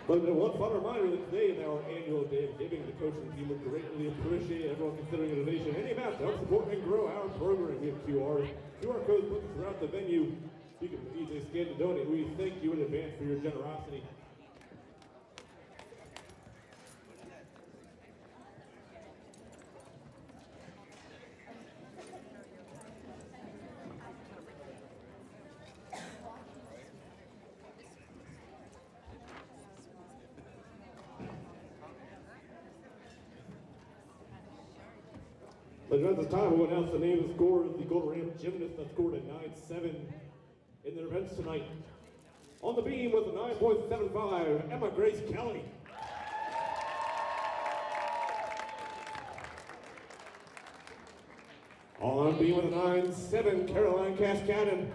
But one fun reminder that today in our annual day of giving, the coaching team would greatly appreciate everyone considering a donation any amount to help support and grow our program. We have QR codes put throughout the venue. You can easily scan to donate. We thank you in advance for your generosity. But at this time, we'll announce the name of the scorers, the Golden Ram gymnast that scored a 9.7 in their events tonight. On the beam with a 9.75, Emma Grace Kelly. On beam with a 9.7, Caroline Cascadden.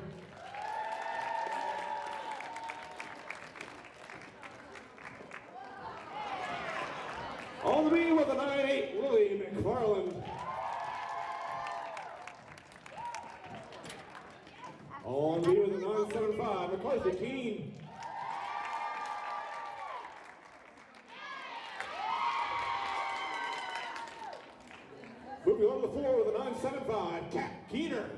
On the beam with a 9.8, Lily McFarland. On beam with a 9.75, McCarthy Keene. Moving on the floor with a 9.75, Kat Keener.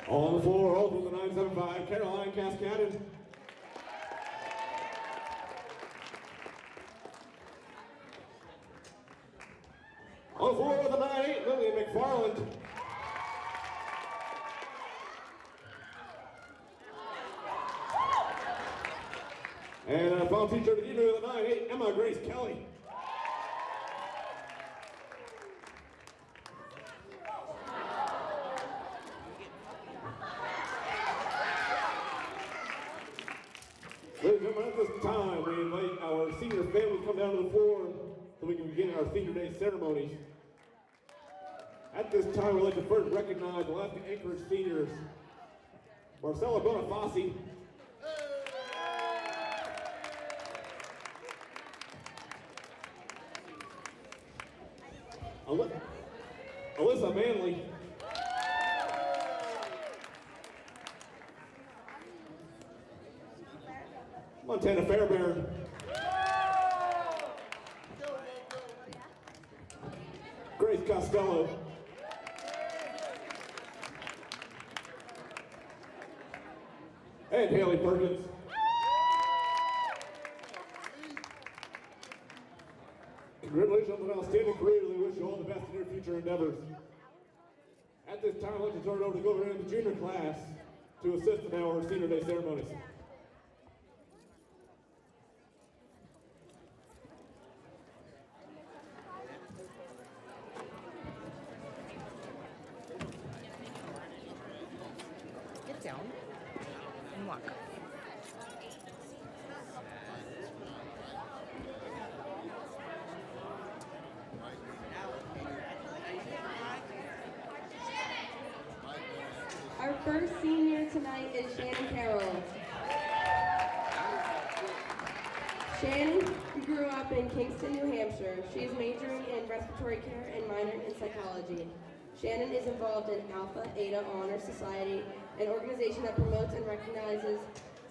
On the floor, also with a 9.75, Caroline Cascadden. On the floor with a 9.8, Lily McFarland. And our final teacher of the evening with a 9.8, Emma Grace Kelly. Ladies and gentlemen, at this time, we invite our senior family to come down to the floor so we can begin our senior day ceremonies. At this time, we'd like to first recognize Alaska Anchorage seniors, Marcella Bonifaci, Alyssa Manley, Montana Fairbairn, Grace Costello, and Haley Perkins. Congratulations on an outstanding career. We wish you all the best in your future endeavors. At this time, I'd like to turn it over to Golden Ram's junior class to assist in our senior day ceremonies. Get down and walk. Our first senior tonight is Shannon Carroll. Shannon grew up in Kingston, New Hampshire. She is majoring in respiratory care and minoring in psychology. Shannon is involved in Alpha Eta Honor Society, an organization that promotes and recognizes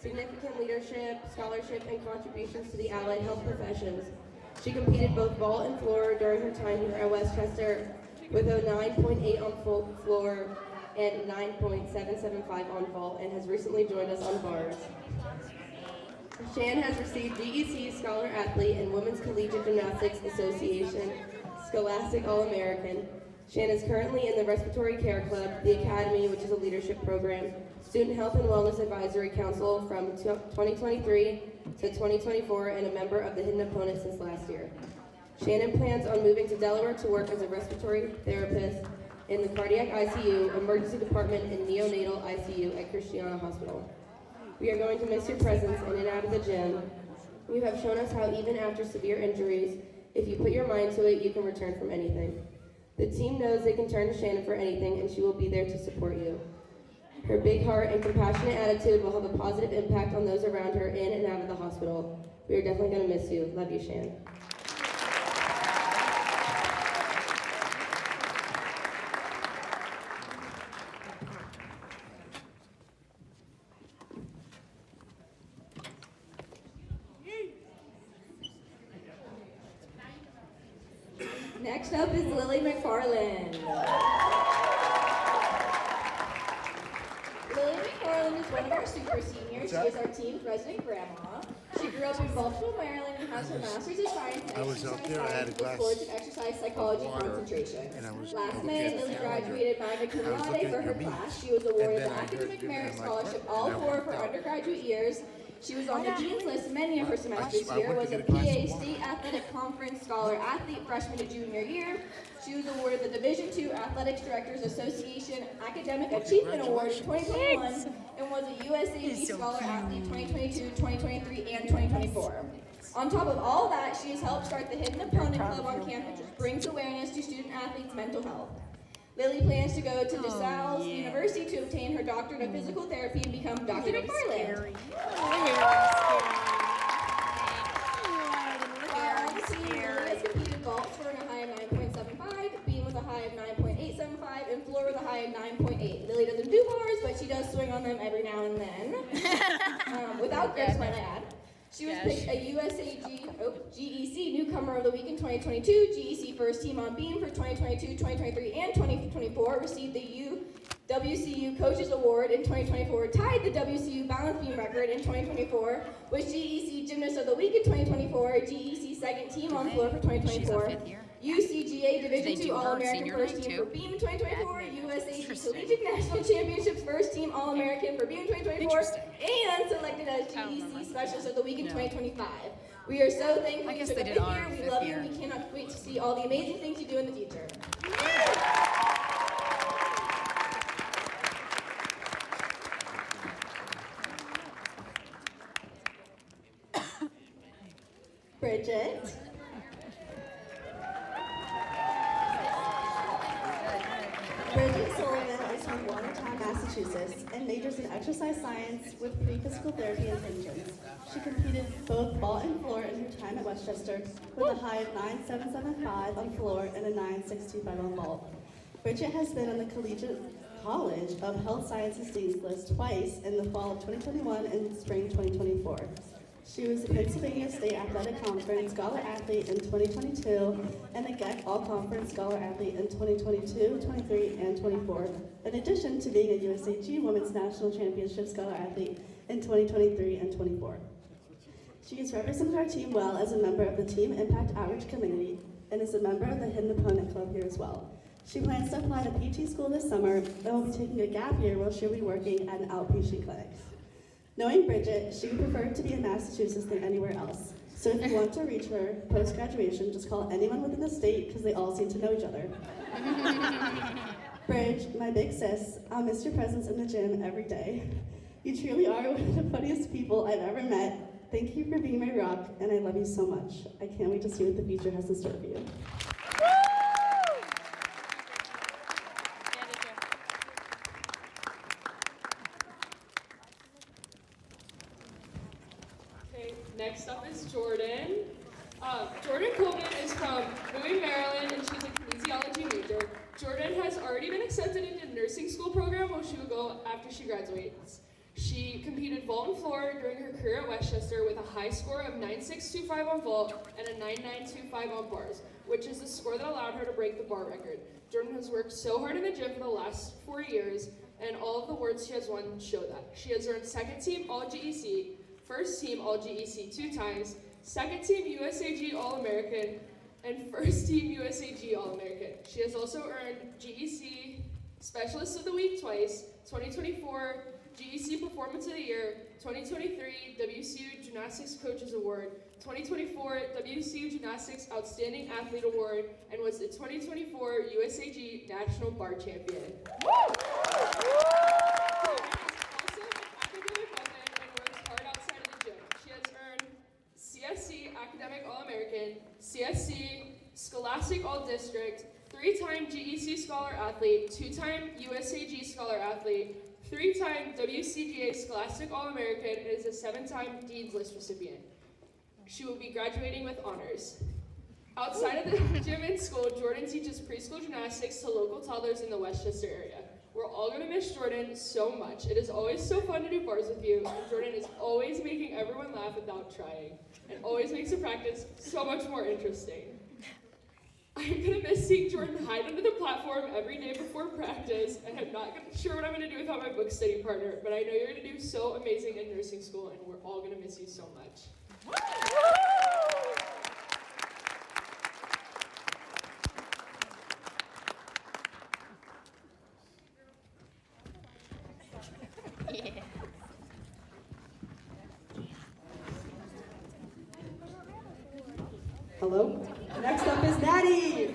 significant leadership, scholarship, and contributions to the allied health professions. She competed both vault and floor during her time here at Westchester with a 9.8 on floor and 9.775 on vault, and has recently joined us on bars. Shan has received DEC Scholar Athlete and Women's Collegiate Gymnastics Association Scholastic All-American. Shan is currently in the Respiratory Care Club, the Academy, which is a leadership program, Student Health and Wellness Advisory Council from 2023 to 2024, and a member of the Hidden Opponent since last year. Shannon plans on moving to Delaware to work as a respiratory therapist in the cardiac ICU, emergency department, and neonatal ICU at Christiana Hospital. We are going to miss your presence in and out of the gym. You have shown us how even after severe injuries, if you put your mind to it, you can return from anything. The team knows they can turn to Shannon for anything, and she will be there to support you. Her big heart and compassionate attitude will have a positive impact on those around her in and out of the hospital. We are definitely going to miss you. Love you, Shan. Next up is Lily McFarland. Lily McFarland is one of our super seniors. She is our team's resident grandma. She grew up in Baltimore, Maryland, and has her master's in science and exercise science with sports and exercise psychology concentration. Last May, Lily graduated magna cum laude for her class. She was awarded the Academic Merit Scholarship all four of her undergraduate years. She was on the Dean's List many of her semesters here, was a PA State Athletic Conference Scholar Athlete freshman to junior year. She was awarded the Division II Athletics Directors Association Academic Achievement Award in 2021 and was a USAG Scholar Athlete 2022, 2023, and 2024. On top of all that, she has helped start the Hidden Opponent Club on campus, which brings awareness to student athletes' mental health. Lily plans to go to DeSales University to obtain her doctorate of physical therapy and become Dr. McFarland. While on the team, Lily has competed vault scoring a high of 9.75, beam with a high of 9.875, and floor with a high of 9.8. Lily doesn't do bars, but she does swing on them every now and then. Without grips, might I add. She was picked a GEC Newcomer of the Week in 2022, GEC First Team on Beam for 2022, 2023, and 2024, received the WCU Coaches Award in 2024, tied the WCU Balance Beam record in 2024, was GEC Gymnast of the Week in 2024, GEC Second Team on Floor for 2024, UCGA Division II All-American First Team for Beam in 2024, USAG Collegiate National Championships First Team All-American for Beam in 2024, and selected as GEC Specialist of the Week in 2025. We are so thankful you took a pick here. We love you. We cannot wait to see all the amazing things you do in the future. Bridget. Bridget Sullivan is from Watertown, Massachusetts, and majors in exercise science with pre-physical therapy intentions. She competed both vault and floor in her time at Westchester with a high of 9.775 on floor and a 9.625 on vault. Bridget has been on the Collegiate College of Health Sciences Dean's List twice in the fall of 2021 and spring 2024. She was the Pennsylvania State Athletic Conference Scholar Athlete in 2022 and the GEC All-Conference Scholar Athlete in 2022, 23, and 24, in addition to being a USAG Women's National Championship Scholar Athlete in 2023 and 24. She has represented our team well as a member of the Team Impact Outreach Committee and is a member of the Hidden Opponent Club here as well. She plans to apply to PT school this summer and will be taking a gap year while she'll be working at an outpatient clinic. Knowing Bridget, she would prefer to be in Massachusetts than anywhere else. So if you want to reach her post-graduation, just call anyone within the state because they all seem to know each other. Bridge, my big sis, I'll miss your presence in the gym every day. You truly are one of the funniest people I've ever met. Thank you for being my rock, and I love you so much. I can't wait to see what the future has in store for you. Next up is Jordan. Jordan Coleman is from Bowie, Maryland, and she's a kinesiology major. Jordan has already been accepted into the nursing school program where she will go after she graduates. She competed vault and floor during her career at Westchester with a high score of 9.625 on vault and a 9.925 on bars, which is the score that allowed her to break the bar record. Jordan has worked so hard in the gym for the last 4 years, and all of the awards she has won show that. She has earned second team All-GEC, first team All-GEC 2 times, second team USAG All-American, and first team USAG All-American. She has also earned GEC Specialist of the Week twice, 2024 GEC Performance of the Year, 2023 WCU Gymnastics Coaches Award, 2024 WCU Gymnastics Outstanding Athlete Award, and was the 2024 USAG National Bar Champion. CSC Academic All-American, CSC Scholastic All-District, 3-time GEC Scholar Athlete, 2-time USAG Scholar Athlete, 3-time WCGA Scholastic All-American, and is a 7-time Dean's List recipient. She will be graduating with honors. Outside of the gym and school, Jordan teaches preschool gymnastics to local toddlers in the Westchester area. We're all going to miss Jordan so much. It is always so fun to do bars with you, and Jordan is always making everyone laugh without trying, and always makes the practice so much more interesting. I I'm gonna miss seeing Jordan hide under the platform every day before practice, and I'm not sure what I'm gonna do without my book study partner, but I know you're gonna do so amazing in nursing school, and we're all gonna miss you so much. Hello? Next up is Natty!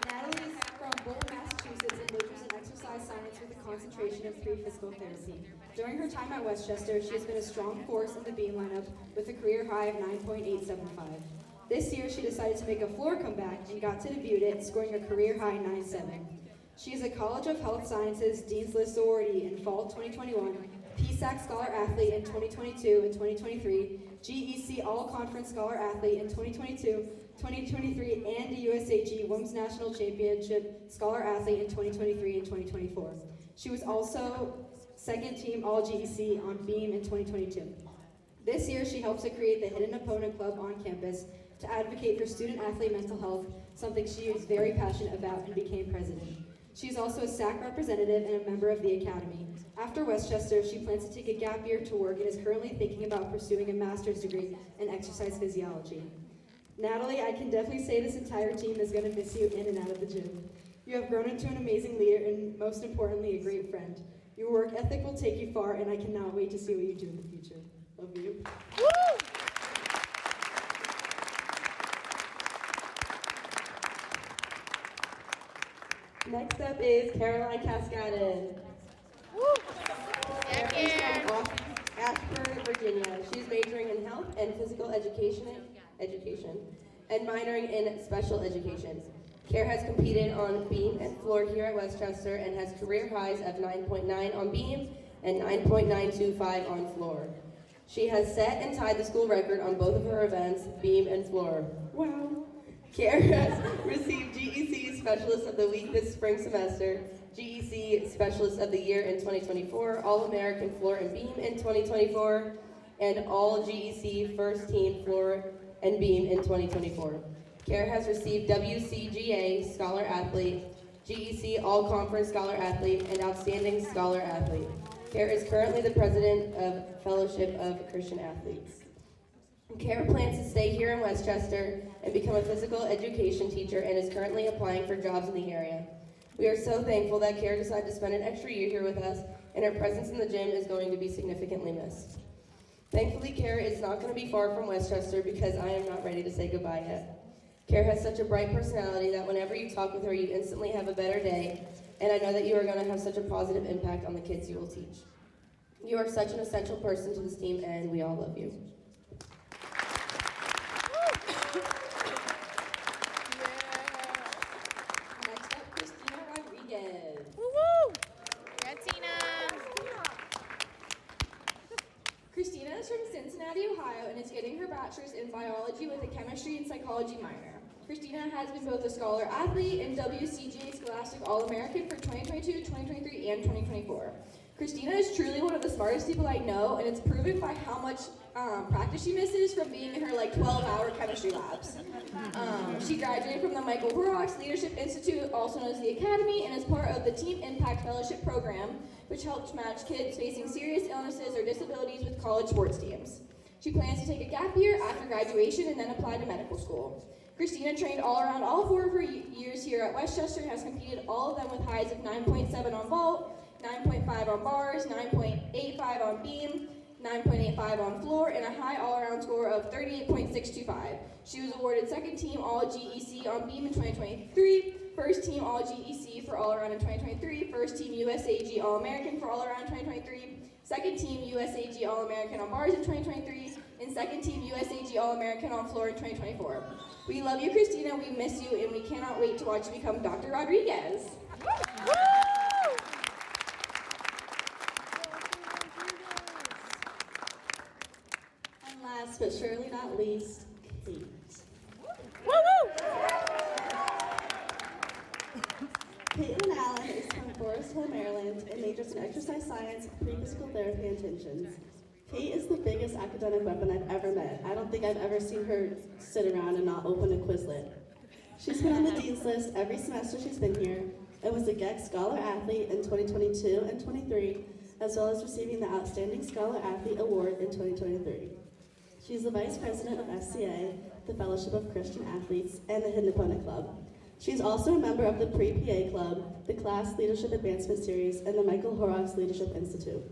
Natalie is from Bolton, Massachusetts, and majors in exercise science with a concentration of physical therapy. During her time at Westchester, she has been a strong force in the beam lineup with a career high of 9.875. This year, she decided to make a floor comeback and got to debut it, scoring a career high 9.7. She is a College of Health Sciences Dean's List awardee in fall 2021, PSAC Scholar Athlete in 2022 and 2023, GEC All-Conference Scholar Athlete in 2022, 2023, and a USAG Women's National Championship Scholar Athlete in 2023 and 2024. She was also second team All-GEC on beam in 2022. This year, she helped to create the Hidden Opponent Club on campus to advocate for student-athlete mental health, something she is very passionate about, and became president. She is also a SAC representative and a member of the Academy. After Westchester, she plans to take a gap year to work and is currently thinking about pursuing a master's degree in exercise physiology. Natalie, I can definitely say this entire team is going to miss you in and out of the gym. You have grown into an amazing leader and, most importantly, a great friend. Your work ethic will take you far, and I cannot wait to see what you do in the future. Love you. Woo! Next up is Caroline Cascadin. Caroline's from Ashburn, Virginia. She's majoring in health and physical education and minoring in special education. Care has competed on beam and floor here at Westchester and has career highs of 9.9 on beam and 9.925 on floor. She has set and tied the school record on both of her events, beam and floor. Wow. Care has received GEC Specialist of the Week this spring semester, GEC Specialist of the Year in 2024, All-American Floor and Beam in 2024, and All GEC First Team Floor and Beam in 2024. Care has received WCGA Scholar Athlete, GEC All-Conference Scholar Athlete, and Outstanding Scholar Athlete. Care is currently the President of Fellowship of Christian Athletes. Care plans to stay here in Westchester and become a physical education teacher and is currently applying for jobs in the area. We are so thankful that Care decided to spend an extra year here with us, and her presence in the gym is going to be significantly missed. Thankfully, Care is not going to be far from Westchester because I am not ready to say goodbye yet. Care has such a bright personality that whenever you talk with her, you instantly have a better day, and I know that you are going to have such a positive impact on the kids you will teach. You are such an essential person to this team, and we all love you. Next up, Christina Rodriguez. Woo-woo! Christina! Christina is from Cincinnati, Ohio, and is getting her bachelor's in biology with a chemistry and psychology minor. Christina has been both a scholar athlete and WCGA Scholastic All-American for 2022, 2023, and 2024. Christina is truly one of the smartest people I know, and it's proven by how much practice she misses from being in her 12-hour chemistry labs. She graduated from the Michael Horrocks Leadership Institute, also known as the Academy, and is part of the Team Impact Fellowship Program, which helps match kids facing serious illnesses or disabilities with college sports teams. She plans to take a gap year after graduation and then apply to medical school. Christina trained all around all 4 of her years here at Westchester and has competed all of them with highs of 9.7 on vault, 9.5 on bars, 9.85 on beam, 9.85 on floor, and a high all-around score of 38.625. She was awarded second team All-GEC on beam in 2023, first team All-GEC for all-around in 2023, first team USAG All-American for all-around 2023, second team USAG All-American on bars in 2023, and second team USAG All-American on floor in 2024. We love you, Christina, we miss you, and we cannot wait to watch you become Dr. Rodriguez. And last but surely not least, Kate. Caitlin Allen is from Forest Hill, Maryland, and majors in exercise science, pre-physical therapy, and tensions. Kate is the biggest academic weapon I've ever met. I don't think I've ever seen her sit around and not open a Quizlet. She's been on the Dean's List every semester she's been here, and was a GEC Scholar Athlete in 2022 and 23, as well as receiving the Outstanding Scholar Athlete Award in 2023. She's the Vice President of SCA, the Fellowship of Christian Athletes, and the Hidden Opponent Club. She's also a member of the Pre-PA Club, the Class Leadership Advancement Series, and the Michael Horrocks Leadership Institute.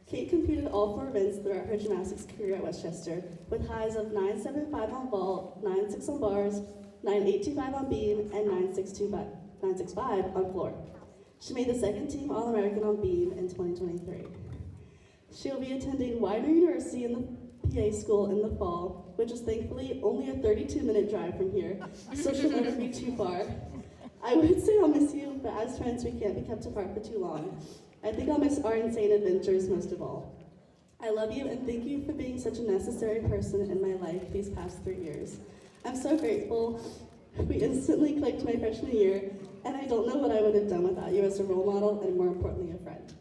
Kate competed all 4 events throughout her gymnastics career at Westchester, with highs of 9.75 on vault, 9.6 on bars, 9.825 on beam, and 9.665 on floor. She made the 2nd team All-American on beam in 2023. She'll be attending Widener University in the PA school in the fall, which is thankfully only a 32-minute drive from here, so she'll never be too far. I would say I'll miss you, but as friends we can't be kept apart for too long. I think I'll miss our insane adventures most of all. I love you and thank you for being such a necessary person in my life these past 3 years. I'm so grateful. We instantly clicked my freshman year, and I don't know what I would have done without you as a role model and, more importantly, a friend.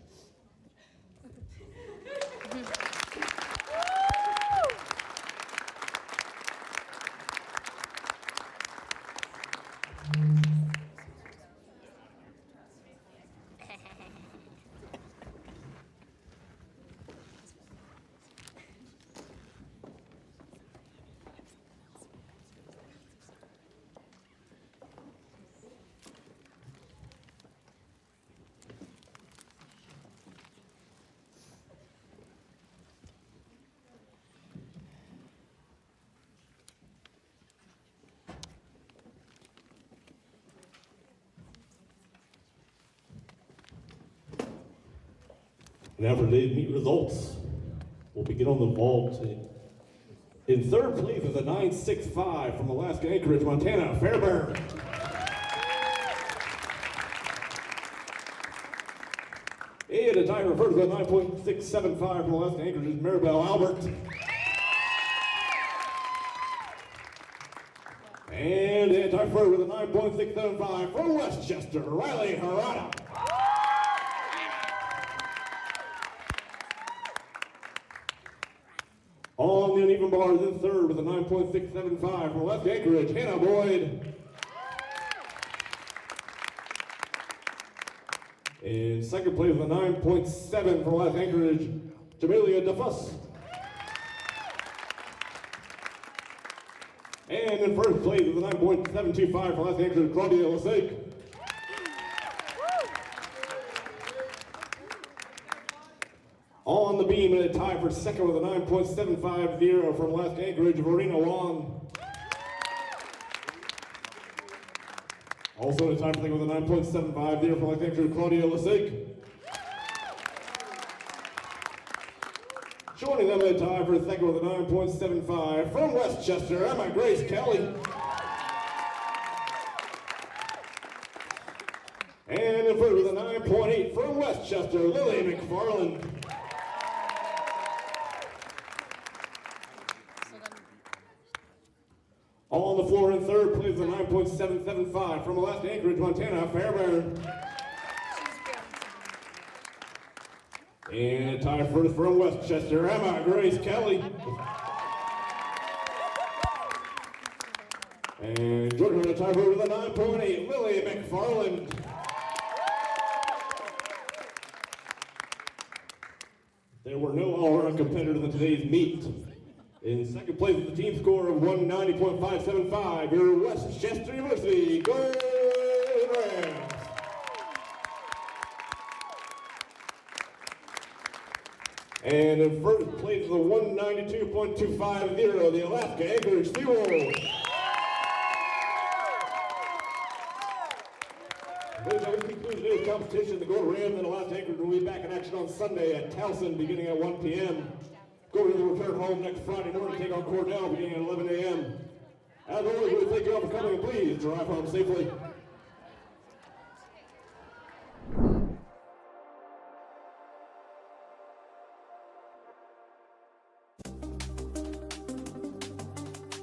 Now for today's meet results, we'll begin on the vault. In 3rd place is a 9.65 from Alaska Anchorage, Montana, Fairbairn. And a tie for 1st with a 9.675 from Alaska Anchorage, Maribel Albert. And a tie for 1st with a 9.675 from Westchester, Riley Harada. On the uneven bars in 3rd with a 9.675 from Alaska Anchorage, Hannah Boyd. In 2nd place with a 9.7 from Alaska Anchorage, Jamelia DeFuss. And in 1st place with a 9.725 from Alaska Anchorage, Claudia Lasake. On the beam and a tie for 2nd with a 9.750 from Alaska Anchorage, Verena Wong. Also in a tie for 2nd with a 9.750 from Alaska Anchorage, Claudia Lasake. Joining them in a tie for 2nd with a 9.75 from Westchester, Emma Grace Kelly. And in 3rd with a 9.8 from Westchester, Lily McFarland. On the floor in 3rd place with a 9.775 from Alaska Anchorage, Montana, Fairbairn. And a tie first from Westchester, Emma Grace Kelly. And Georgia on a tie with a 9.8, Lily McFarland. There were no all-around competitors in today's meet. In 2nd place with a team score of 190.575, your Westchester University Gold Rams. And in 1st place with a 192.250, the Alaska Anchorage Seawolves. This concludes today's competition. The Gold Rams and Alaska Anchorage will be back in action on Sunday at Towson beginning at 1 p.m. Gold Rams will return home next Friday morning to take on Cornell beginning at 11 a.m. As always, we thank you all for coming, and please drive home safely.